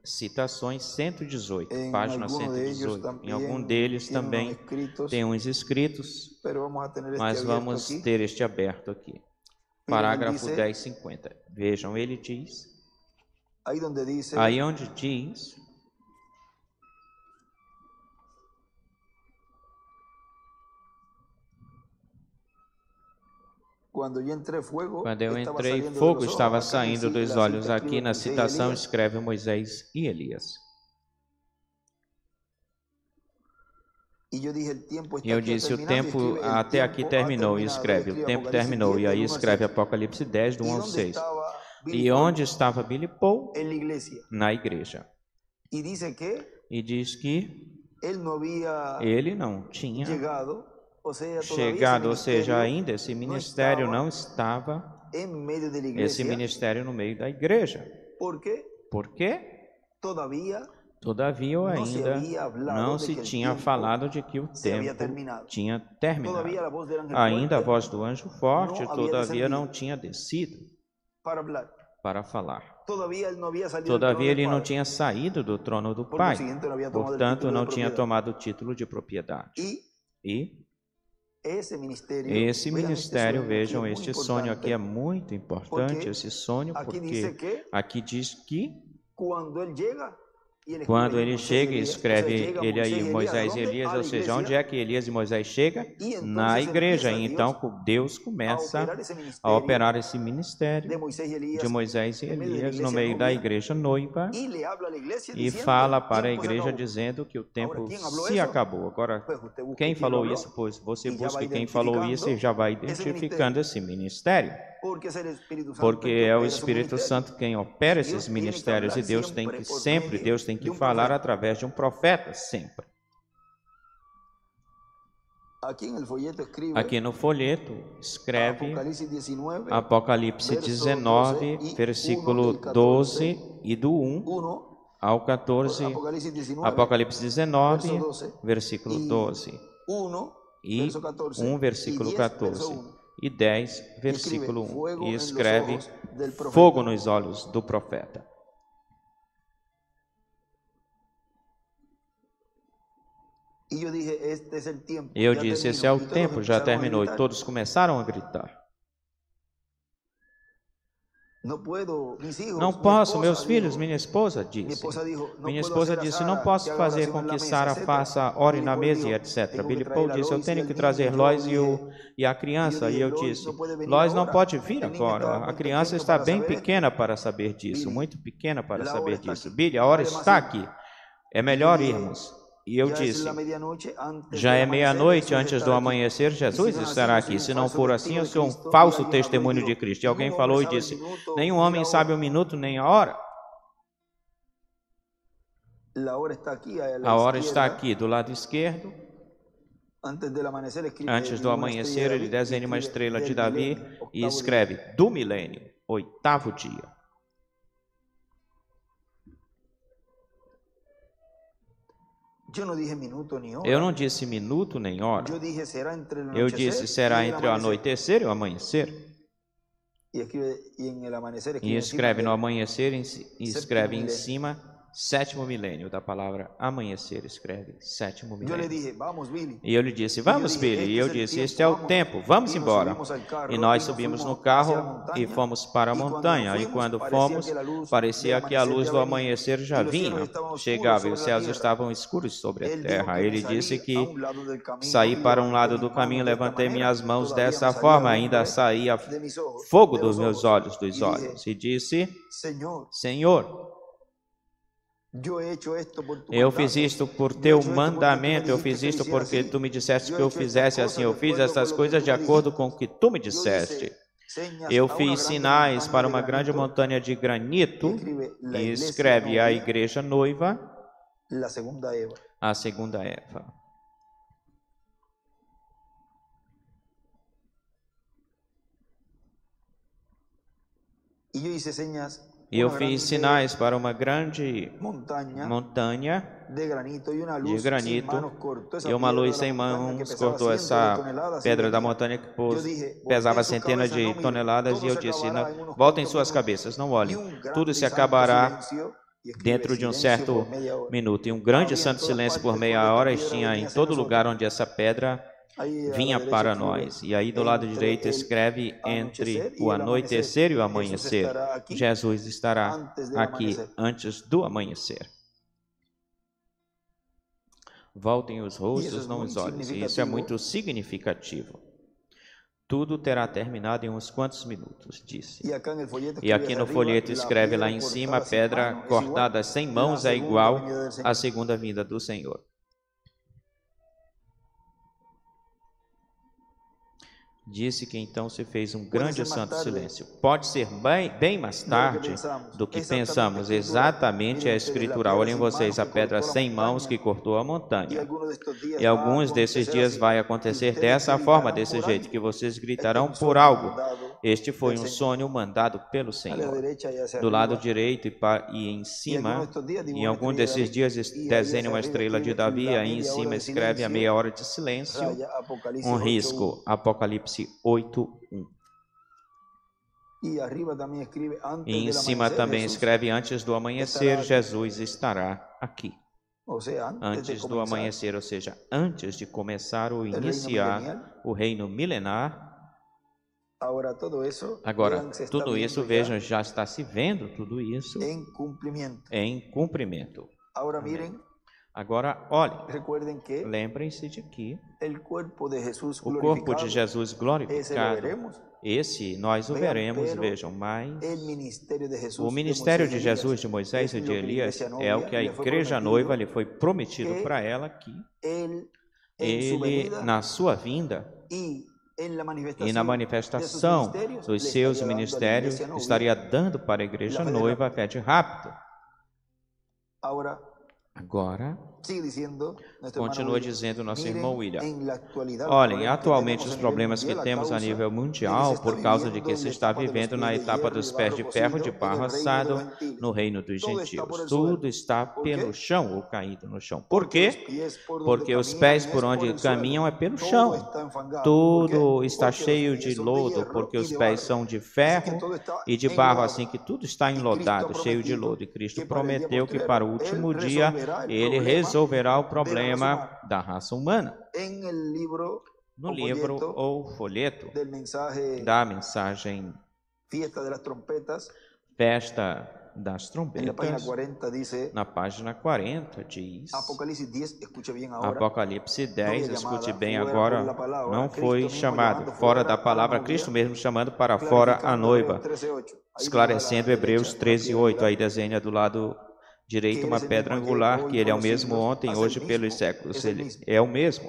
Citações 118, página 118. Em algum deles também tem uns escritos, mas vamos ter este aberto aqui. Parágrafo 10:50. Vejam, ele diz... Aí onde diz, quando eu entrei, fogo estava saindo dos olhos. Aqui na citação escreve Moisés e Elias. E eu disse, o tempo até aqui terminou, e escreve, o tempo terminou, e aí escreve Apocalipse 10, do 1 ao 6. E onde Billy Paul? Na igreja. E diz que ele não tinha chegado, ou seja, ainda esse ministério não estava, esse ministério no meio da igreja. Por quê? Todavia, ainda não se tinha falado de que o tempo tinha terminado. Ainda a voz do anjo forte, todavia, não tinha descido para falar. Todavia, ele não tinha saído do trono do Pai, portanto, não tinha tomado o título de propriedade. E esse ministério, vejam, este sonho aqui é muito importante, esse sonho, porque aqui diz que quando ele chega e escreve, ele aí, Moisés e Elias, ou seja, onde é que Elias e Moisés chegam? Na igreja. E então Deus começa a operar esse ministério de Moisés e Elias no meio da igreja noiva e fala para a igreja dizendo que o tempo se acabou. Agora, quem falou isso? Pois você busca quem falou isso e já vai identificando esse ministério. Porque é o Espírito Santo quem opera esses ministérios e Deus tem que falar através de um profeta sempre. Aqui no folheto escreve Apocalipse 19, versículo 12 e do 1 ao 14, Apocalipse 19, versículo 12 e 1, versículo 14. E 10, versículo 1, e escreve fogo nos olhos do profeta. E eu disse, esse é o tempo, já terminou. E todos começaram a gritar. Não posso, meus filhos, minha esposa disse. Minha esposa disse, não posso fazer com que Sara faça, ore na mesa e etc. Billy Paul disse, eu tenho que trazer Lois e a criança. E eu disse, Lois não pode vir agora. A criança está bem pequena para saber disso, muito pequena para saber disso. Billy, a hora está aqui. É melhor irmos. E eu disse, já é meia-noite antes do amanhecer, Jesus estará aqui. Se não for assim, eu sou um falso testemunho de Cristo. E alguém falou e disse, nenhum homem sabe o minuto nem a hora. A hora está aqui, do lado esquerdo. Antes do amanhecer, ele desenha uma estrela de Davi e escreve, do milênio, 8º dia. Eu não disse minuto nem hora. Eu disse, será entre o anoitecer e o amanhecer. E escreve no amanhecer, e escreve em cima, 7º milênio, da palavra amanhecer, escreve 7º milênio. E eu lhe disse, vamos, Billy. E eu disse, este é o tempo, vamos embora. E nós subimos no carro e fomos para a montanha. E quando fomos, parecia que a luz do amanhecer já vinha, chegava, e os céus estavam escuros sobre a terra. Ele disse que saí para um lado do caminho, levantei minhas mãos dessa forma, ainda saía fogo dos meus olhos, e disse, Senhor, eu fiz isto por teu mandamento, eu fiz isto porque tu me disseste que eu fizesse assim, eu fiz estas coisas de acordo com o que tu me disseste. Eu fiz sinais para uma grande montanha de granito, e escreve a igreja noiva, a segunda Eva. E eu fiz sinais para uma grande montanha de granito, e uma luz sem mãos cortou essa pedra da montanha que pesava centenas de toneladas, e eu disse, voltem suas cabeças, não olhem, tudo se acabará dentro de um certo minuto. E um grande santo silêncio por meia hora tinha em todo lugar onde essa pedra vinha para nós. E aí do lado direito escreve entre o anoitecer e o amanhecer. Jesus estará aqui antes do amanhecer. Voltem os rostos, não os olhos. E isso é muito significativo. Tudo terá terminado em uns quantos minutos, disse. E aqui no folheto escreve lá em cima, a pedra cortada sem mãos é igual à segunda vinda do Senhor. Disse que então se fez um grande santo silêncio. Pode ser bem mais tarde do que pensamos. Exatamente a Escritura. Olhem vocês, a pedra sem mãos que cortou a montanha. E alguns desses dias vai acontecer dessa forma, desse jeito, que vocês gritarão por algo. Este foi um sonho mandado pelo Senhor. Do lado direito e em cima, em algum desses dias, desenhe uma estrela de Davi, aí em cima escreve a meia hora de silêncio, um risco, Apocalipse 8:1. E em cima também escreve, antes do amanhecer, Jesus estará aqui. Antes do amanhecer, ou seja, antes de começar ou iniciar o reino milenar. Agora, tudo isso, vejam, já está se vendo tudo isso em cumprimento. Agora, olhem, lembrem-se de que o corpo de Jesus glorificado, esse nós o veremos, vejam, mas o ministério de Jesus, de Moisés e de Elias é o que a igreja noiva lhe foi prometido para ela, que ele, na sua vinda e na manifestação dos seus ministérios, estaria dando para a igreja noiva a fé de rapto. Agora, continua dizendo nosso irmão William, olhem, atualmente os problemas que temos a nível mundial, por causa de que se está vivendo na etapa dos pés de ferro de barro assado no reino dos gentios. Tudo está pelo chão ou caído no chão. Por quê? Porque os pés por onde caminham é pelo chão. Tudo está cheio de lodo, porque os pés são de ferro e de barro, assim que tudo está enlodado, cheio de lodo. E Cristo prometeu que para o último dia ele resolverá o problema da raça humana. No livro ou folheto da mensagem Festa das Trompetas, na página 40 diz, Apocalipse 10, escute bem agora, não foi chamado fora da palavra, Cristo mesmo chamando para fora a noiva, esclarecendo Hebreus 13:8, aí desenha do lado direito uma pedra angular, que ele é o mesmo ontem, hoje, pelos séculos. Ele é o mesmo.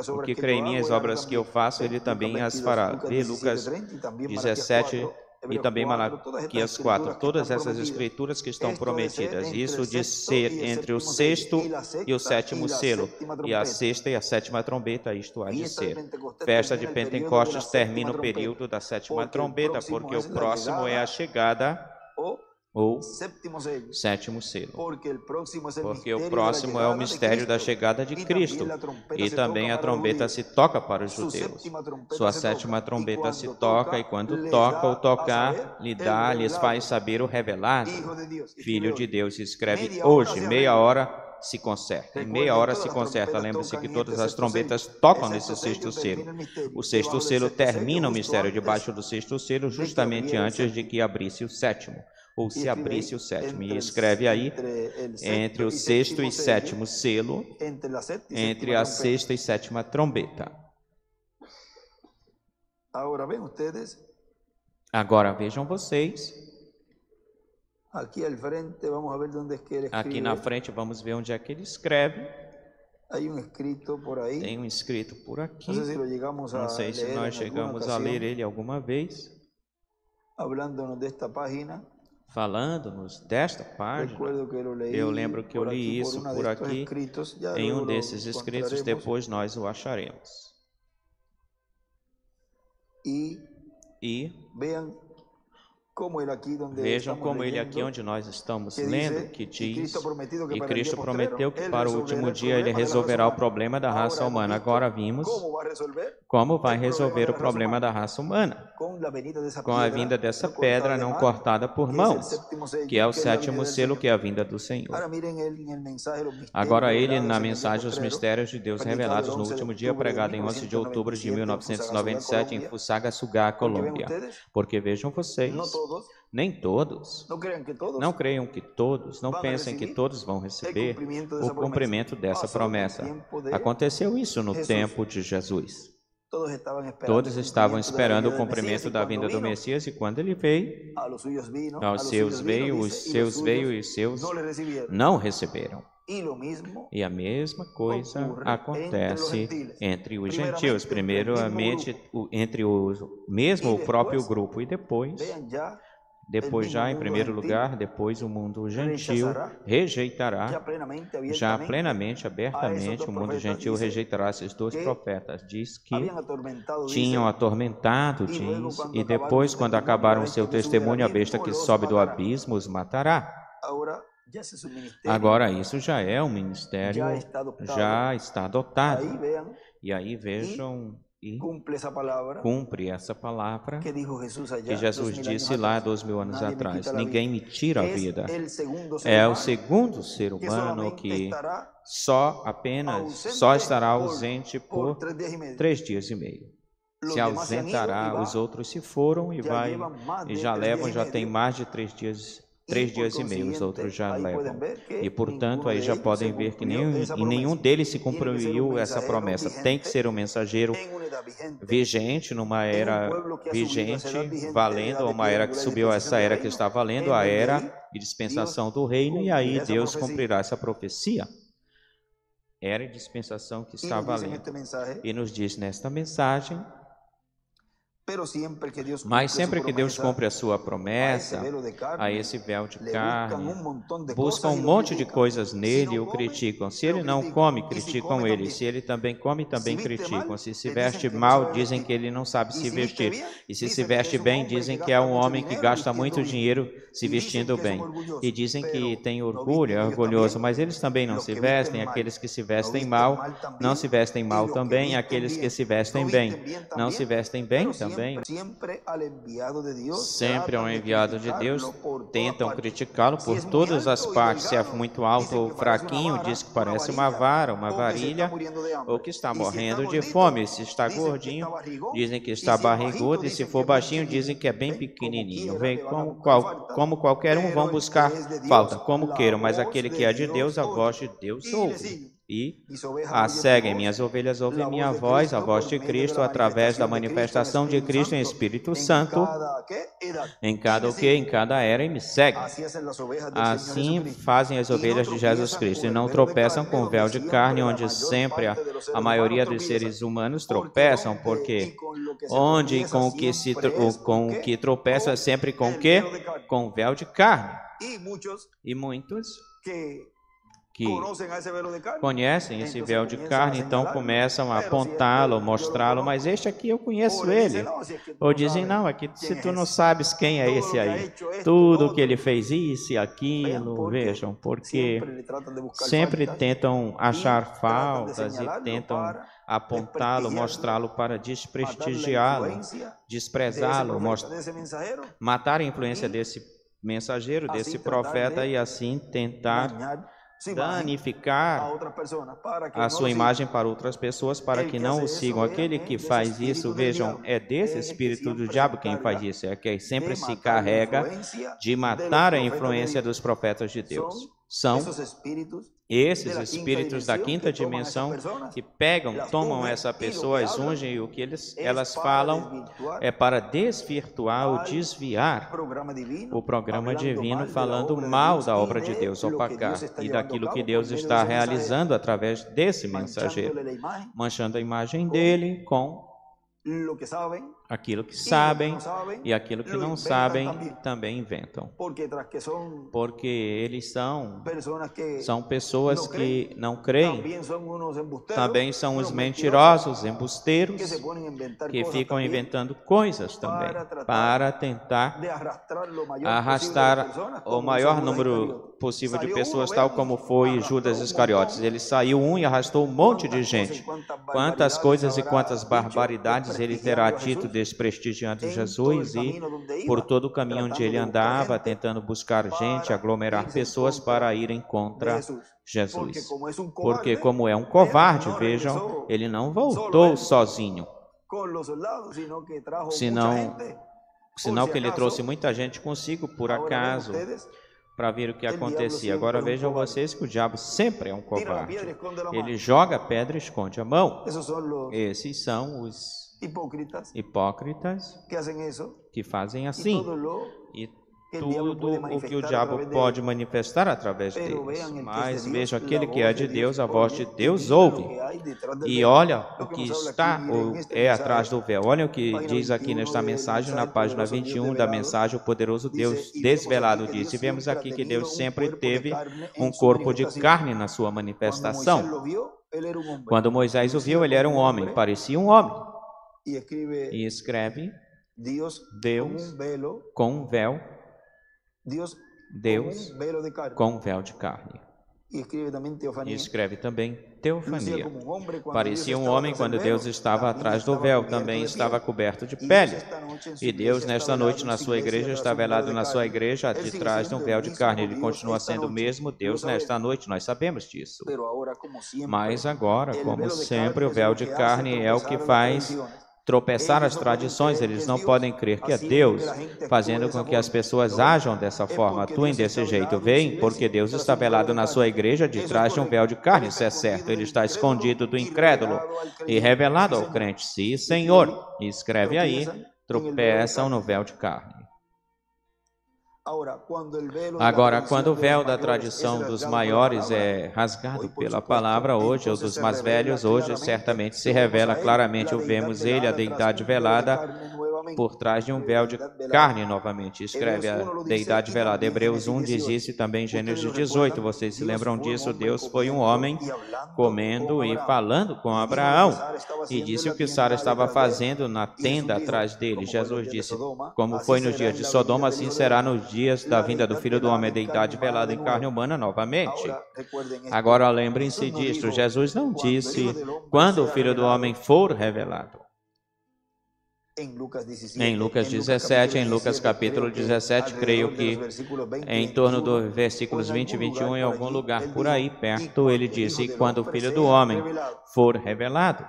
O que crê em mim, as obras que eu faço, ele também as fará. Vê Lucas 17 e também Malaquias 4. Todas essas escrituras que estão prometidas. Isso de ser entre o sexto e o sétimo selo. E a sexta e a sétima trombeta, isto há de ser. Festa de Pentecostes termina o período da sétima trombeta, porque o próximo é a chegada ou sétimo selo, porque o próximo é o mistério da chegada de Cristo, e também a trombeta se toca para os judeus. Sua sétima trombeta se toca, e quando toca ou tocar, lhes faz saber o revelado, Filho de Deus. Escreve hoje, meia hora se conserta. Em meia hora se conserta. Lembre-se que todas as trombetas tocam nesse sexto selo. O sexto selo termina o mistério debaixo do sexto selo, justamente antes de que abrisse o sétimo, ou se abrisse o sétimo. E escreve aí, entre o sexto e sétimo selo, entre a sexta e sétima trombeta. Agora vejam vocês, aqui na frente vamos ver onde é que ele escreve. Tem um escrito por aqui, não sei se nós chegamos a ler ele alguma vez. Falando-nos desta página, eu lembro que eu li isso por aqui, em um desses escritos, depois nós o acharemos. E vejam como ele aqui onde nós estamos lendo, que diz, e Cristo prometeu que para o último dia ele resolverá o problema da raça humana. Agora vimos como vai resolver o problema da raça humana, com a vinda dessa pedra não cortada por mãos, que é o sétimo selo, que é a vinda do Senhor. Agora ele, na mensagem Os Mistérios de Deus Revelados no Último Dia, pregado em 11 de outubro de 1997 em Fusagasugá, Colômbia. Porque vejam vocês, nem todos, não creiam que todos, não pensem que todos vão receber o cumprimento dessa promessa. Aconteceu isso no tempo de Jesus. Todos estavam esperando o cumprimento da vinda do Messias, e quando ele veio, aos seus veio, os seus veio, e os seus não receberam. E a mesma coisa acontece entre os gentios. Primeiramente, entre mesmo o próprio grupo, e depois já em primeiro lugar, depois o mundo gentil rejeitará, já plenamente, abertamente, o mundo gentil rejeitará esses dois profetas. Diz que tinham atormentado, diz, e depois, quando acabaram o seu testemunho, a besta que sobe do abismo os matará. Agora, isso já é um ministério, já está adotado. E aí vejam, e cumpre essa palavra que Jesus disse lá 2000 anos atrás: ninguém me tira a vida. É o segundo ser humano que só estará ausente por 3 dias e meio. Se ausentará, os outros se foram e já tem mais de 3 dias e meio, os outros já levam. E, portanto, aí já podem ver que nenhum deles se cumpriu essa promessa. Tem que ser um mensageiro vigente, numa era vigente, valendo, uma era que subiu essa era que está valendo, a era de dispensação do reino, e aí Deus cumprirá essa profecia. Era a dispensação que está valendo. E nos diz nesta mensagem: mas sempre que Deus cumpre a sua promessa, a esse véu de carne, buscam um monte de coisas nele e o criticam. Se ele não come, criticam ele. Se ele também come, também criticam. Se se veste mal, dizem que ele não sabe se vestir. E se se veste bem, dizem que é um homem que gasta muito dinheiro se vestindo bem. E dizem que tem orgulho, é orgulhoso, mas eles também não se vestem. Aqueles que se vestem mal, não se vestem mal também. Aqueles que se vestem bem, não se vestem bem também. Sempre ao enviado de Deus, tentam criticá-lo por todas as partes. Se é muito alto ou fraquinho, diz que parece uma vara, uma varilha, ou que está morrendo de fome. Se está gordinho, dizem que está barrigudo, e se for baixinho, dizem que é bem pequenininho. Vem como qualquer um, vão buscar falta, como queiram, mas aquele que é de Deus, a voz de Deus ouve. E a seguem. Minhas ovelhas ouvem minha voz, a voz de Cristo, através da manifestação de Cristo em Espírito Santo, em cada era, e me seguem. Assim fazem as ovelhas de Jesus Cristo, e não tropeçam com o véu de carne, onde sempre a maioria dos seres humanos tropeçam, porque com o que tropeçam é sempre com o quê? Com o véu de carne. E muitos que conhecem esse véu de carne, então começam a apontá-lo, mostrá-lo, mas este aqui eu conheço ele. Ou dizem, não, aqui se tu não sabes quem é esse aí, tudo que ele fez isso e aquilo, vejam, porque sempre tentam achar faltas e tentam apontá-lo, mostrá-lo para desprestigiá-lo, desprezá-lo, matar a influência desse mensageiro, desse profeta, e assim tentar danificar a sua imagem para outras pessoas, para que não o sigam. Aquele que faz isso, vejam, é desse espírito do diabo quem faz isso, é que sempre se carrega de matar a influência dos profetas de Deus. São esses espíritos da quinta dimensão que tomam essa pessoa, as ungem, e o que elas falam é para desvirtuar ou desviar o programa divino, falando mal da obra de Deus, opacar, e daquilo que Deus está realizando através desse mensageiro, manchando a imagem dele com aquilo que sabem, e aquilo que não sabem também inventam. Porque eles são pessoas que não creem, também são os mentirosos, embusteiros, que ficam inventando coisas também, para tentar arrastar o maior número possível de pessoas, tal como foi Judas Iscariotes. Ele saiu e arrastou um monte de gente. Quantas coisas e quantas barbaridades ele terá dito, desprestigiando Jesus, e por todo o caminho onde ele andava, tentando buscar gente, aglomerar pessoas para irem contra Jesus. Porque como é um covarde, vejam, ele não voltou sozinho, senão que ele trouxe muita gente consigo, por acaso, para ver o que acontecia. Agora vejam vocês que o diabo sempre é um covarde. Ele joga a pedra e esconde a mão. Esses são os hipócritas que fazem assim. E tudo o que o diabo pode manifestar através deles. Mas veja, aquele que é de Deus, a voz de Deus ouve. E olha o que está ou é atrás do véu. Olha o que diz aqui nesta mensagem, na página 21 da mensagem, o poderoso Deus desvelado diz. E vemos aqui que Deus sempre teve um corpo de carne na sua manifestação. Quando Moisés o viu, ele era um homem, parecia um homem. E escreve Deus com um véu, Deus com um véu de carne. E escreve também teofania. Parecia um homem quando Deus estava atrás do véu, também estava coberto de pele. E Deus, nesta noite, na sua igreja, está velado na sua igreja, de trás de um véu de carne. Ele continua sendo o mesmo Deus nesta noite, nós sabemos disso. Mas agora, como sempre, o véu de carne é o que faz tropeçar as tradições. Eles não podem crer que é Deus fazendo com que as pessoas ajam dessa forma, atuem desse jeito. Veem, porque Deus está velado na sua igreja de trás de um véu de carne, isso é certo. Ele está escondido do incrédulo e revelado ao crente. Sim, Senhor. E escreve aí, tropeçam no véu de carne. Agora, quando o véu da tradição dos maiores é rasgado pela palavra hoje, ou dos mais velhos hoje, certamente se revela claramente, ou vemos ele, a deidade velada, por trás de um véu de carne novamente. Escreve a deidade velada. Hebreus 1 diz isso e também Gênesis 18. Vocês se lembram disso? Deus foi um homem comendo e falando com Abraão. E disse o que Sara estava fazendo na tenda atrás dele. Jesus disse, como foi nos dias de Sodoma, assim será nos dias da vinda do Filho do Homem, a deidade velada em carne humana novamente. Agora lembrem-se disto. Jesus não disse quando o Filho do Homem for revelado. Em Lucas 17, em Lucas capítulo 17, creio que em torno dos versículos 20 e 21, em algum lugar por aí perto, ele disse, quando o Filho do Homem for revelado.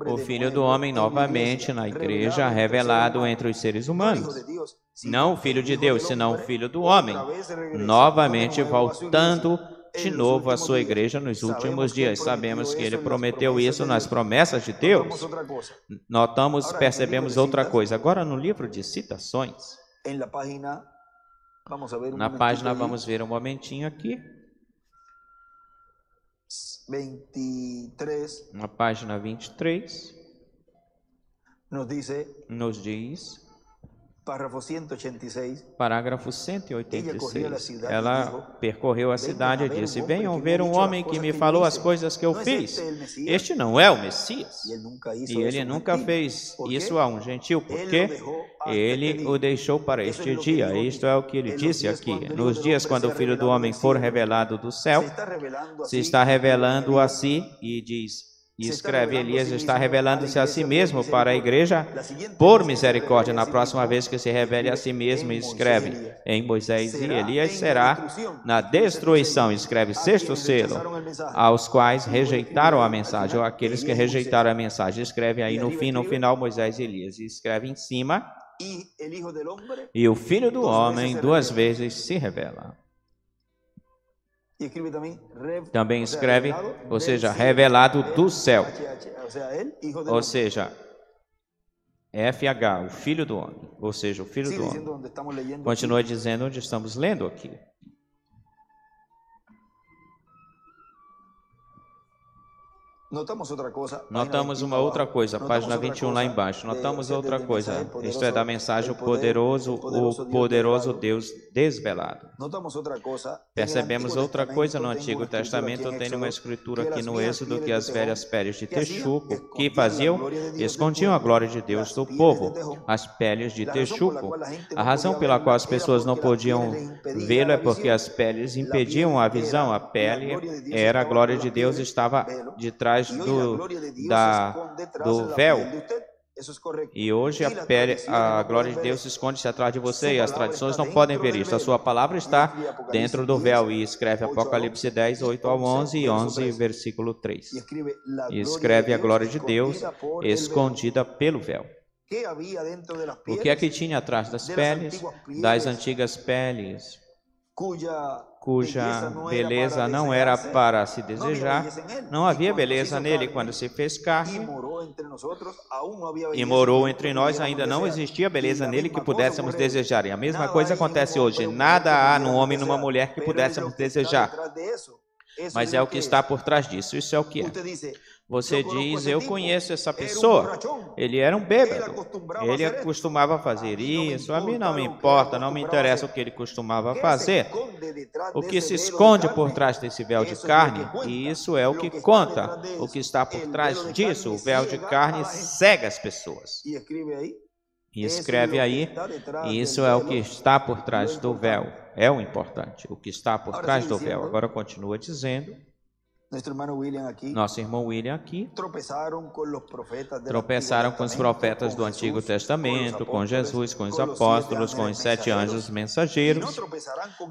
O Filho do Homem novamente na igreja, revelado entre os seres humanos. Não o Filho de Deus, senão o Filho do Homem, novamente voltando de novo a sua igreja nos últimos dias. Sabemos que ele prometeu isso nas promessas de Deus. Percebemos outra coisa. Agora no livro de citações, na página, vamos ver um momentinho aqui. 23. Na página 23, nos diz, parágrafo 186, ela percorreu a cidade e disse, venham ver um homem que me falou as coisas que eu fiz. Este não é o Messias. E ele nunca fez isso a um gentil, porque ele o deixou para este dia. Isto é o que ele disse aqui. Nos dias quando o Filho do Homem for revelado do céu, se está revelando a si, e diz, e escreve, Elias está revelando-se a si mesmo para a igreja por misericórdia. Na próxima vez que se revele a si mesmo, escreve, em Moisés e Elias será na destruição, escreve, sexto selo, aos quais rejeitaram a mensagem, ou aqueles que rejeitaram a mensagem, escreve aí no fim, no final, Moisés e Elias, e escreve em cima, e o Filho do Homem 2 vezes se revela. Também escreve, ou seja, revelado do céu, ou seja, FH, o Filho do Homem, ou seja, o Filho do Homem. Continua dizendo onde estamos lendo aqui. Notamos uma outra coisa, página 21 lá embaixo. Notamos outra coisa, isto é da mensagem o poderoso Deus desvelado. Percebemos outra coisa no Antigo Testamento. Eu tenho uma escritura aqui no Êxodo que as velhas peles de texuco, que faziam? Escondiam a glória de Deus do povo, as peles de texuco. A razão pela qual as pessoas não podiam vê-lo é porque as peles impediam a visão. A pele era a glória de Deus, estava de trás do véu. E hoje a glória de Deus esconde-se atrás de você, e as tradições não podem ver isso. A sua palavra está dentro do véu. E escreve Apocalipse 10, 8 ao 11 e 11, versículo 3. E escreve a glória de Deus escondida pelo véu. O que é que tinha atrás das peles, das antigas peles, cuja beleza não era para se desejar, não havia beleza nele quando se fez carne e morou entre nós, ainda não existia beleza nele que pudéssemos desejar. E a mesma coisa acontece hoje, nada há no homem e numa mulher que pudéssemos desejar, mas é o que está por trás disso, isso é o que é. Você diz, eu conheço essa pessoa, ele era um bêbado, ele costumava fazer isso, a mim não me importa, não me interessa o que ele costumava fazer. O que se esconde por trás desse véu de carne, e isso é o que conta, o que está por trás disso, o véu de carne cega as pessoas. E escreve aí, e isso é o que está por trás do véu, é o importante, o que está por trás do véu. Agora continua dizendo, nosso irmão William aqui, tropeçaram com os profetas do Antigo Testamento, com Jesus, com os apóstolos, com os 7 anjos mensageiros,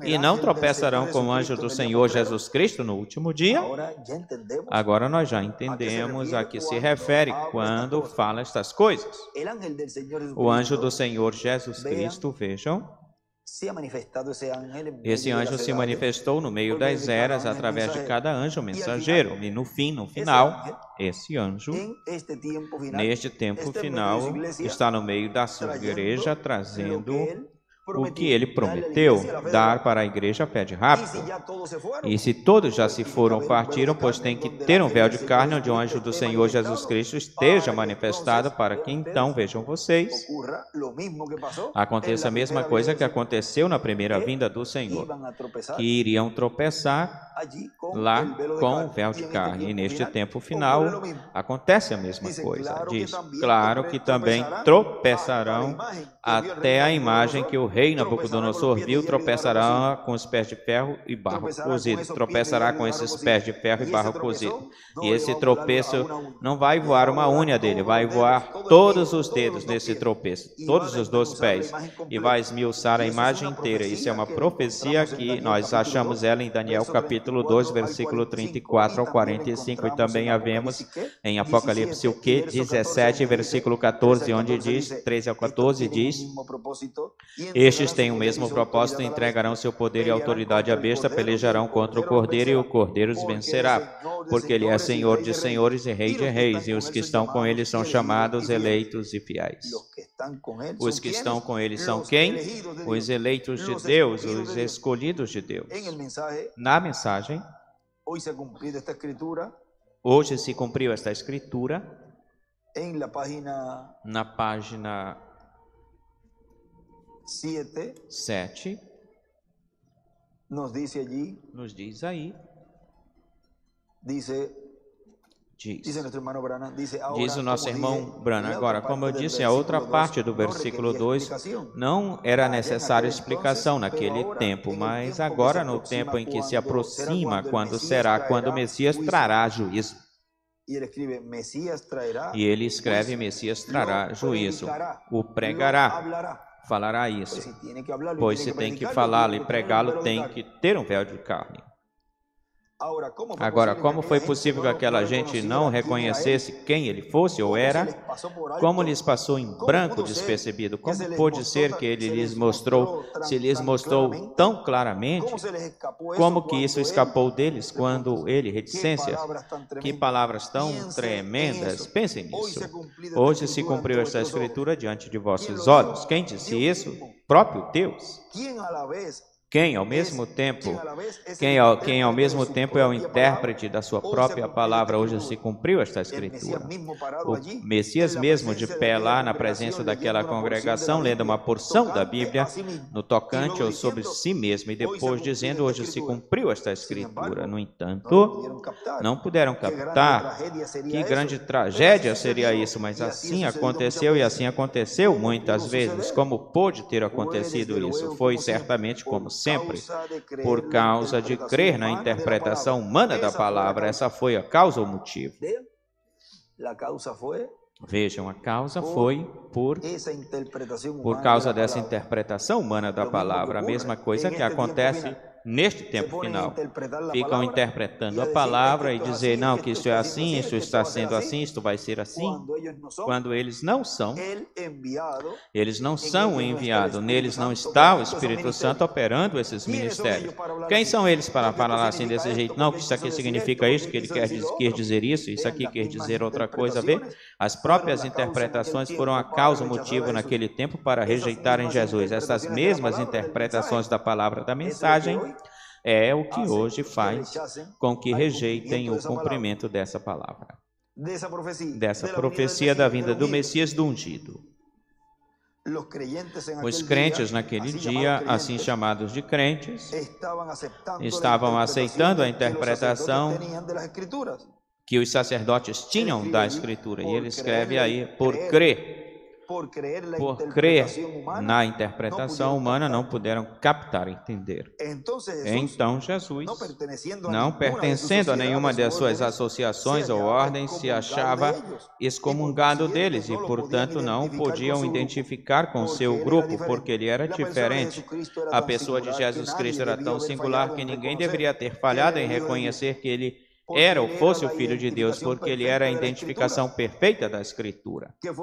e não tropeçarão com o anjo do Senhor Jesus Cristo no último dia. Agora nós já entendemos a que se refere quando fala estas coisas. O anjo do Senhor Jesus Cristo, vejam, esse anjo se manifestou no meio das eras através de cada anjo mensageiro. E no fim, no final, esse anjo, neste tempo final, está no meio da sua igreja, trazendo o que ele prometeu dar para a igreja pede rápido. E se todos já se foram, partiram, pois tem que ter um véu de carne onde o anjo do Senhor Jesus Cristo esteja manifestado, para que então vejam vocês, aconteça a mesma coisa que aconteceu na primeira vinda do Senhor, que iriam tropeçar lá com o véu de carne. E neste tempo final acontece a mesma coisa. Diz, claro que também tropeçarão até a imagem que o rei Nabucodonosor viu, tropeçará com os pés de ferro e barro cozido. Tropeçará com esses pés de ferro e barro cozido. E esse tropeço não vai voar uma unha dele, vai voar todos os dedos nesse tropeço, todos os 2 pés, e vai esmiuçar a imagem inteira. Isso é uma profecia que nós achamos ela em Daniel capítulo 2, versículo 34 ao 45, e também a vemos em Apocalipse o que? 17, versículo 14, onde diz, 13 ao 14, diz, estes têm o mesmo propósito, entregarão seu poder e autoridade à besta, pelejarão contra o Cordeiro e o Cordeiro os vencerá, porque ele é Senhor de senhores e Rei de reis, e os que estão com ele são chamados, eleitos e fiéis. Os que estão com ele são quem? Os eleitos de Deus, os escolhidos de Deus. Na mensagem, hoje se cumpriu esta escritura na página 7, nos diz aí, diz o nosso irmão Branham. Agora, como eu disse, a outra parte do versículo 2 não era necessária explicação naquele tempo, mas agora no tempo em que se aproxima, quando o Messias trará juízo. E ele escreve, Messias trará juízo, o pregará, falará isso, pois se tem que falá-lo e pregá-lo, tem que ter um véu de carne. Agora, como foi possível que aquela gente não reconhecesse quem ele fosse ou era? Como lhes passou em branco despercebido? Como pôde ser que ele lhes mostrou, se lhes mostrou tão claramente? Como que isso escapou deles quando ele, reticências? Que palavras tão tremendas! Pensem nisso. Hoje se cumpriu esta escritura diante de vossos olhos. Quem disse isso? Próprio Deus. Quem ao mesmo tempo é o intérprete da sua própria palavra. Hoje se cumpriu esta escritura. O Messias mesmo de pé lá na presença daquela congregação, lendo uma porção da Bíblia no tocante ou sobre si mesmo, e depois dizendo, hoje se cumpriu esta escritura. No entanto, não puderam captar. Que grande tragédia seria isso, mas assim aconteceu, e assim aconteceu muitas vezes. Como pôde ter acontecido isso? Foi certamente como sempre, por causa de crer na interpretação humana da palavra. Essa foi a causa ou motivo. Vejam, a causa foi por causa dessa interpretação humana da palavra. A mesma coisa que acontece neste tempo final, ficam interpretando a palavra e dizer, não, que isto é assim, isto está sendo assim, isto vai ser assim, quando eles não são o enviado, neles não está o Espírito Santo operando esses ministérios. Quem são eles para falar assim desse jeito? Não, que isso aqui significa isso, que ele quer dizer isso aqui quer dizer outra coisa. Vê? As próprias interpretações foram a causa, o motivo naquele tempo para rejeitarem Jesus. Essas mesmas interpretações da palavra da mensagem é o que hoje faz com que rejeitem o cumprimento dessa palavra, dessa profecia da vinda do Messias, do ungido. Os crentes naquele dia, assim chamados de crentes, estavam aceitando a interpretação que os sacerdotes tinham da Escritura. E ele escreve aí, por crer na interpretação humana, não puderam captar, entender. Então Jesus, não pertencendo a nenhuma das suas associações ou ordens, se achava excomungado deles e, portanto, não podiam identificar com seu grupo, porque ele era diferente. A pessoa de Jesus Cristo era tão singular que ninguém deveria ter falhado em reconhecer que ele era ou fosse o Filho de Deus, porque ele era a identificação perfeita da Escritura, que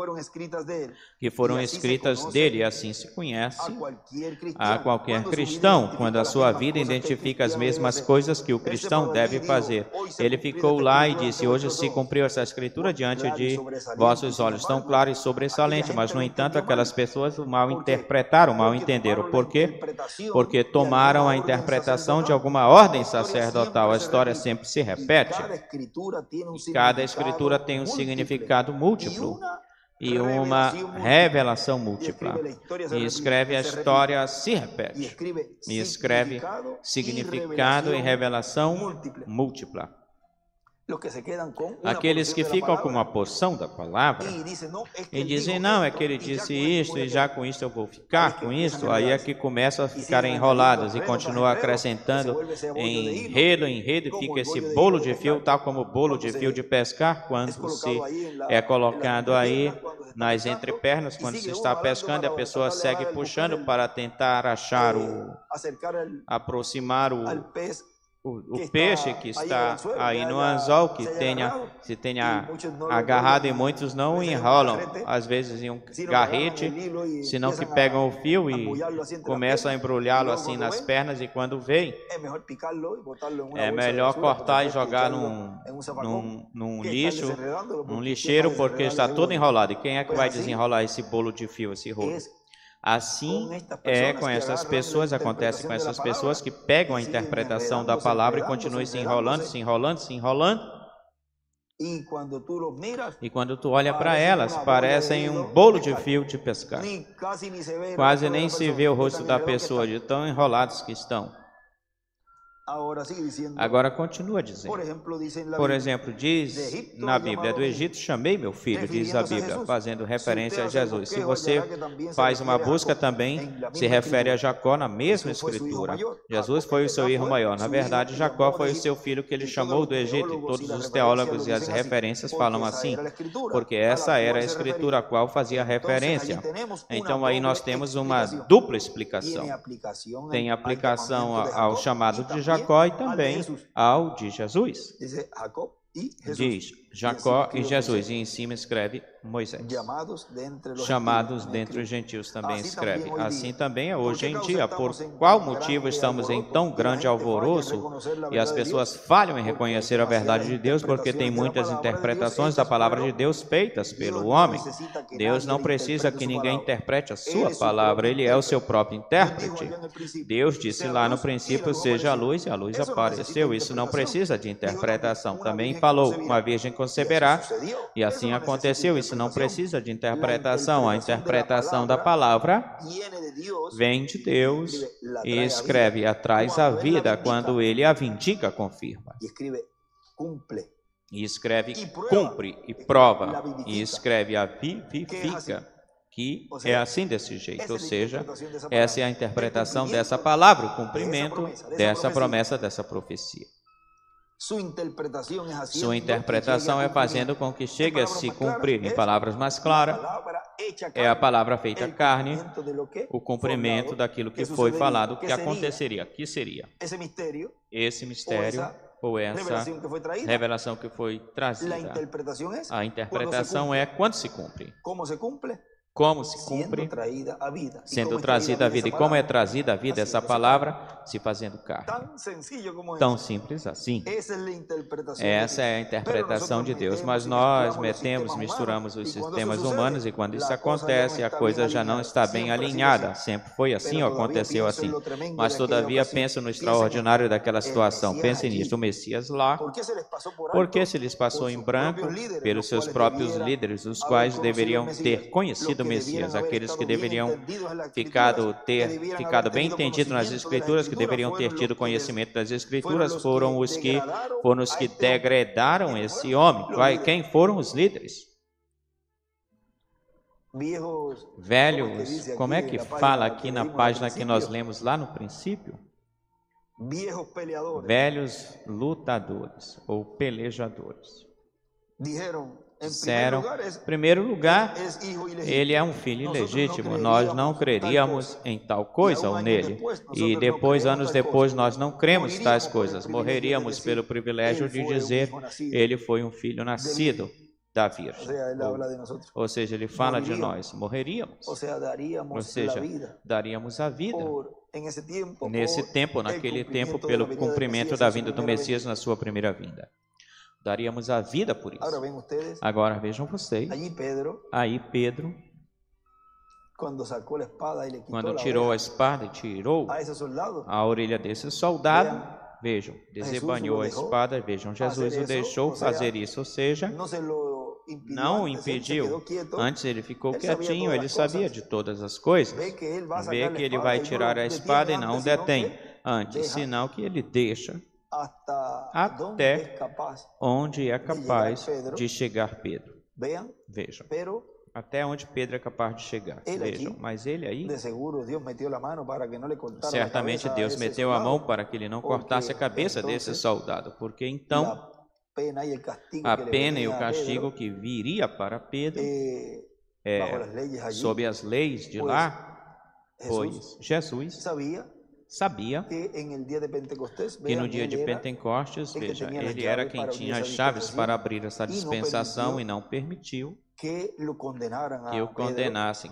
foram escritas dele, e assim se conhece a qualquer cristão, quando a sua vida identifica as mesmas coisas que o cristão deve fazer. Ele ficou lá e disse, hoje se cumpriu essa Escritura diante de vossos olhos, tão claro e sobressalente, mas, no entanto, aquelas pessoas mal interpretaram, mal entenderam. Por quê? Porque tomaram a interpretação de alguma ordem sacerdotal. A história sempre se repete. Cada escritura tem um significado múltiplo e uma revelação múltipla. E escreve a história se repete. E escreve significado e revelação múltipla. Aqueles que ficam com uma porção da palavra e dizem, não, é que ele disse isto e já com isto eu vou ficar com isto, aí é que começam a ficar enrolados e continuam acrescentando enredo e fica esse bolo de fio, tal como o bolo de fio de pescar, quando se é colocado aí nas entrepernas, quando se está pescando, a pessoa segue puxando para tentar achar aproximar o peixe que está aí no anzol, que se tenha agarrado, e muitos não enrolam, às vezes em um garrete, senão que pegam o fio e começam a embrulhá-lo assim nas pernas, e quando vem, é melhor cortar e jogar num lixo, num lixeiro, porque está todo enrolado. E quem é que vai desenrolar esse bolo de fio, esse rolo? Assim é com essas pessoas, acontece com essas pessoas que pegam a interpretação da palavra e continuam se enrolando. E quando tu olha para elas, parecem um bolo de fio de pescar. Quase nem se vê o rosto da pessoa, de tão enrolados que estão. Agora continua dizendo. Por exemplo, diz na Bíblia, do Egito chamei meu filho, diz a Bíblia, fazendo referência a Jesus. Se você faz uma busca também, se refere a Jacó na mesma escritura. Jesus foi o seu irmão maior. Na verdade, Jacó foi o seu filho que ele chamou do Egito. E todos os teólogos e as referências falam assim, porque essa era a escritura a qual fazia referência. Então aí nós temos uma dupla explicação. Tem aplicação ao chamado de Jacó e também ao de Jesus. Diz Jacó e Jesus, e em cima escreve Moisés. Chamados dentre os gentios também escreve. Assim também é hoje em dia. Por qual motivo estamos em tão grande alvoroço e as pessoas falham em reconhecer a verdade de Deus? Porque tem muitas interpretações da palavra de Deus feitas pelo homem. Deus não precisa que ninguém interprete a sua palavra, ele é o seu próprio intérprete. Deus disse lá no princípio, seja a luz, e a luz apareceu. Isso não precisa de interpretação. Também falou, uma virgem conceberá, e assim aconteceu. Isso não precisa de interpretação. A interpretação da palavra vem de Deus e escreve, traz a vida, quando ele a vindica, confirma. E escreve, cumpre e prova. E escreve, a vivifica. Que é assim, desse jeito. Ou seja, essa é a interpretação dessa palavra, o cumprimento dessa promessa, dessa profecia. Sua interpretação é fazendo com que chegue a se cumprir, em palavras mais claras, é a palavra feita carne, o cumprimento daquilo que foi falado que aconteceria. Que seria? Esse mistério ou essa revelação que foi trazida. A interpretação é quando se cumpre. Como se cumpre? Sendo trazida a vida. E como é trazida a vida essa palavra? Se fazendo carne. Tão simples assim. Essa é a interpretação de Deus. Mas nós misturamos os sistemas humanos e quando isso acontece, a coisa já não está bem alinhada. Sempre foi assim ou aconteceu assim. Mas todavia pensa no extraordinário daquela situação. Pense nisso. O Messias lá, porque se lhes passou em branco pelos seus próprios líderes, os quais deveriam ter conhecido Messias, aqueles que deveriam ter ficado bem entendido nas Escrituras, que deveriam ter tido conhecimento das Escrituras, foram os que degradaram esse homem. Quem foram os líderes? Velhos, como é que fala aqui na página que nós lemos lá no princípio? Velhos lutadores ou pelejadores. Disseram, em primeiro lugar, ele é um filho ilegítimo, nós não creríamos em tal coisa ou nele. E depois, anos depois, nós não cremos tais coisas. Morreríamos pelo privilégio de dizer, ele foi um filho nascido da Virgem. Ou seja, ele fala de nós, morreríamos. Ou seja, daríamos a vida. Nesse tempo, naquele tempo, pelo cumprimento da vinda do Messias na sua primeira vinda. Daríamos a vida por isso. Agora vejam vocês. Aí Pedro, quando tirou a espada e tirou a orelha desse soldado, vejam, desembainhou a espada, vejam, Jesus o deixou fazer isso, ou seja, não o impediu. Antes ele ficou quietinho, ele sabia de todas as coisas. Vê que ele vai tirar a espada e não detém. Antes, senão que ele deixa até onde é capaz de chegar Pedro. Vejam, até onde Pedro é capaz de chegar. Vejam, mas ele aí, certamente Deus meteu a mão para que ele não cortasse a cabeça desse soldado, porque então a pena e o castigo que viria para Pedro sob as leis de lá, pois Jesus sabia que no dia de Pentecostes, veja, ele era quem tinha as chaves para abrir essa dispensação e não permitiu que o condenassem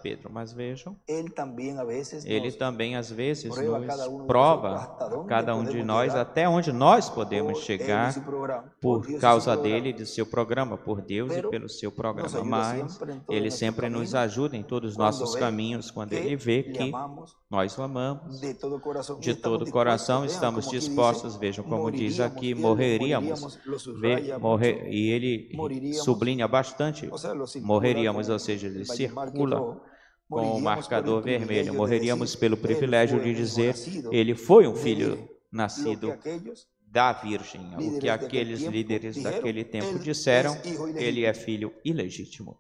Pedro. Mas vejam, ele também às vezes nos prova, cada um de nós, até onde nós podemos chegar por causa dele e do seu programa, por Deus e pelo seu programa. Mas ele sempre nos ajuda em todos os nossos caminhos, quando ele vê que nós o amamos de todo o coração, estamos dispostos, vejam como diz aqui, morreríamos, e ele sublinha bastante, morreríamos, ou seja, ele circula com o marcador vermelho, morreríamos pelo privilégio de dizer, ele foi um filho nascido da Virgem, o que aqueles líderes daquele tempo disseram, ele é filho ilegítimo.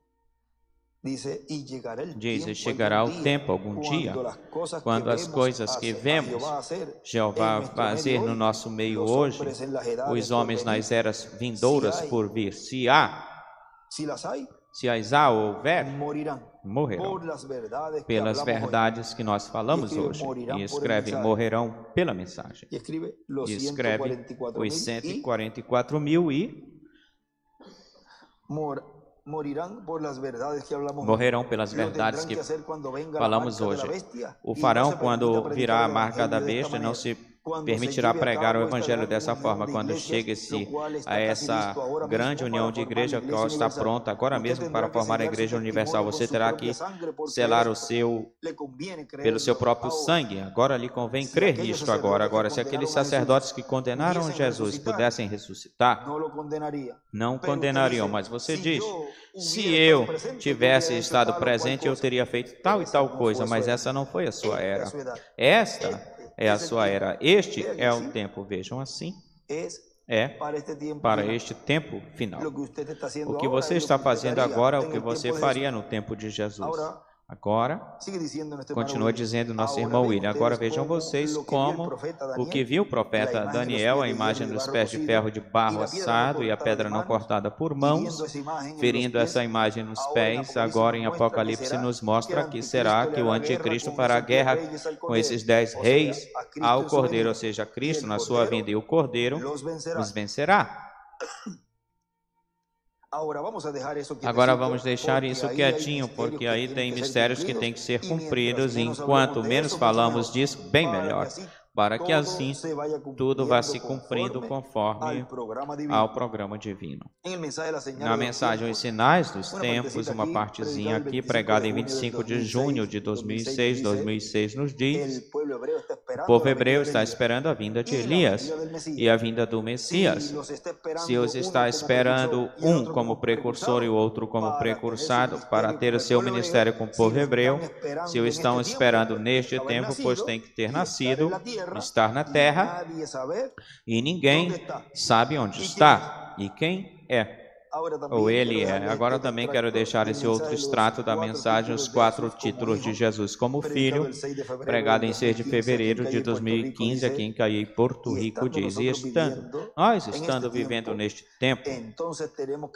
Diz, chegará o tempo, algum dia, quando as coisas que vemos Jeová fazer no nosso meio hoje, os homens nas eras vindouras por vir, se as há ou houver, morrerão pelas verdades que nós falamos hoje. E escreve, morrerão pela mensagem. E escreve os 144 mil e morrerão pelas verdades que falamos hoje. O farão quando virá a marca da besta, não se permitirá pregar o evangelho dessa forma. Quando chegue-se a essa grande união de igreja que está pronta agora mesmo para formar a igreja universal, você terá que selar pelo seu próprio sangue. Agora lhe convém crer nisto agora. Agora, se aqueles sacerdotes que condenaram Jesus pudessem ressuscitar, não condenariam. Mas você diz, se eu tivesse estado presente, eu teria feito tal e tal coisa, mas essa não foi a sua era. Esta é a sua era. Este é o tempo, vejam assim, para este tempo final. O que você está fazendo agora é o que você faria no tempo de Jesus. Agora, continua dizendo nosso irmão William, agora vejam vocês como o que viu o profeta Daniel, a imagem dos pés de ferro de barro assado e a pedra não cortada por mãos, ferindo essa imagem nos pés, agora em Apocalipse nos mostra que será que o anticristo fará guerra com esses 10 reis ao Cordeiro, ou seja, Cristo na sua vinda, e o Cordeiro os vencerá. Agora vamos deixar isso quietinho, porque aí tem mistérios que têm que ser cumpridos, e enquanto menos falamos disso, bem melhor, para que assim tudo vá se cumprindo conforme ao programa divino. Na mensagem Os Sinais dos Tempos, uma partezinha aqui, pregada em 25 de junho de 2006 nos diz: o povo hebreu está esperando a vinda de Elias e a vinda do Messias. Se os está esperando um como precursor e o outro como precursado para ter o seu ministério com o povo hebreu, se o estão esperando neste tempo, pois tem que ter nascido, estar na terra, e ninguém sabe onde está e quem é, ou ele é. Agora também quero deixar esse outro extrato da mensagem, os 4 títulos de Jesus como Filho, pregado em 6 de fevereiro de 2015, aqui em Caiei, Porto Rico, diz: e nós estando vivendo neste tempo,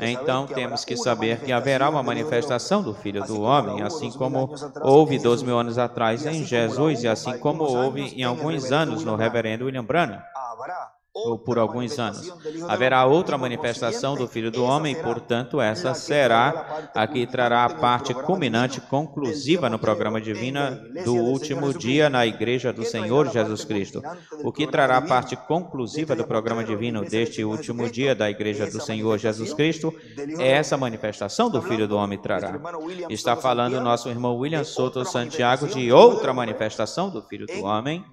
então temos que saber que haverá uma manifestação do Filho do Homem, assim como houve 2.000 anos atrás em Jesus, e assim como houve em alguns anos no reverendo William Branham, ou por alguns anos. Haverá outra manifestação do Filho do Homem, portanto, essa será a que trará a parte culminante, conclusiva no programa divino do último dia na Igreja do Senhor Jesus Cristo. O que trará a parte conclusiva do programa divino deste último dia da Igreja do Senhor Jesus Cristo é essa manifestação do Filho do Homem trará. Está falando o nosso irmão William Soto Santiago de outra manifestação do Filho do Homem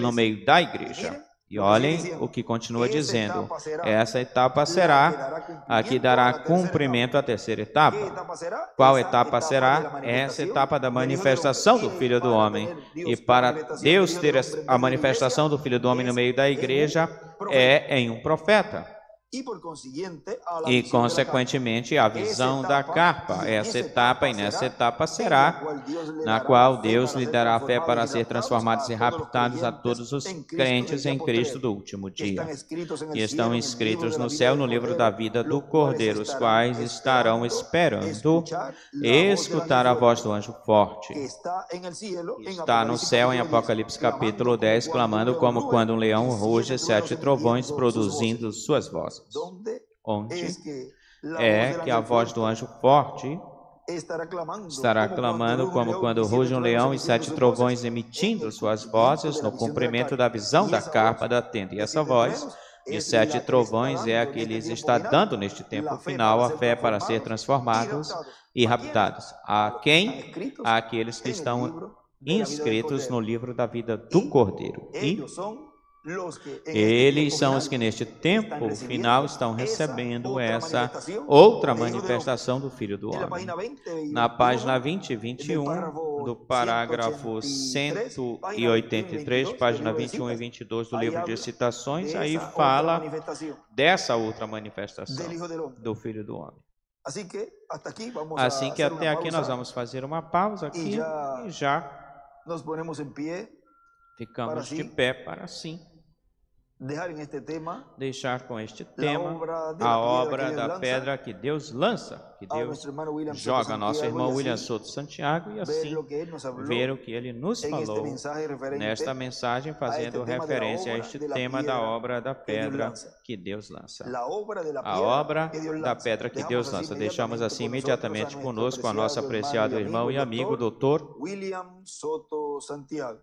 no meio da Igreja. E olhem o que continua dizendo: essa etapa será a que dará cumprimento à terceira etapa. Qual etapa será? Essa etapa da manifestação do Filho do Homem. E para Deus ter a manifestação do Filho do Homem no meio da igreja, é em um profeta. E, consequentemente, a visão da carpa. Essa etapa, e nessa etapa será na qual Deus lhe dará a fé para ser transformados e raptados a todos os crentes em Cristo do último dia, que estão inscritos no céu no livro da vida do Cordeiro, os quais estarão esperando escutar a voz do anjo forte. Está no céu em Apocalipse capítulo 10, clamando como quando um leão ruge, 7 trovões produzindo suas vozes. Onde é que a voz do anjo forte estará clamando como quando ruge um leão e 7 trovões emitindo suas vozes no cumprimento da visão da carpa da tenda. E essa voz de 7 trovões é a que lhes está dando neste tempo final a fé para ser transformados e raptados. A quem? Àqueles que estão inscritos no livro da vida do Cordeiro. E eles são os que neste tempo final estão recebendo essa outra manifestação do Filho do Homem. Na página 20 e 21 do parágrafo 183, página 21 e 22 do livro de citações, aí fala dessa outra manifestação do Filho do Homem. Assim que até aqui nós vamos fazer uma pausa aqui e já ficamos de pé para assim deixar com este tema a obra da pedra que Deus lança, que Deus joga. Nosso irmão William Soto Santiago, e assim ver o que ele nos falou nesta mensagem, fazendo referência a este tema da obra da pedra que Deus lança. A obra da pedra que Deus lança. Deixamos assim imediatamente conosco a nosso apreciado irmão e amigo, Dr. William Soto Santiago.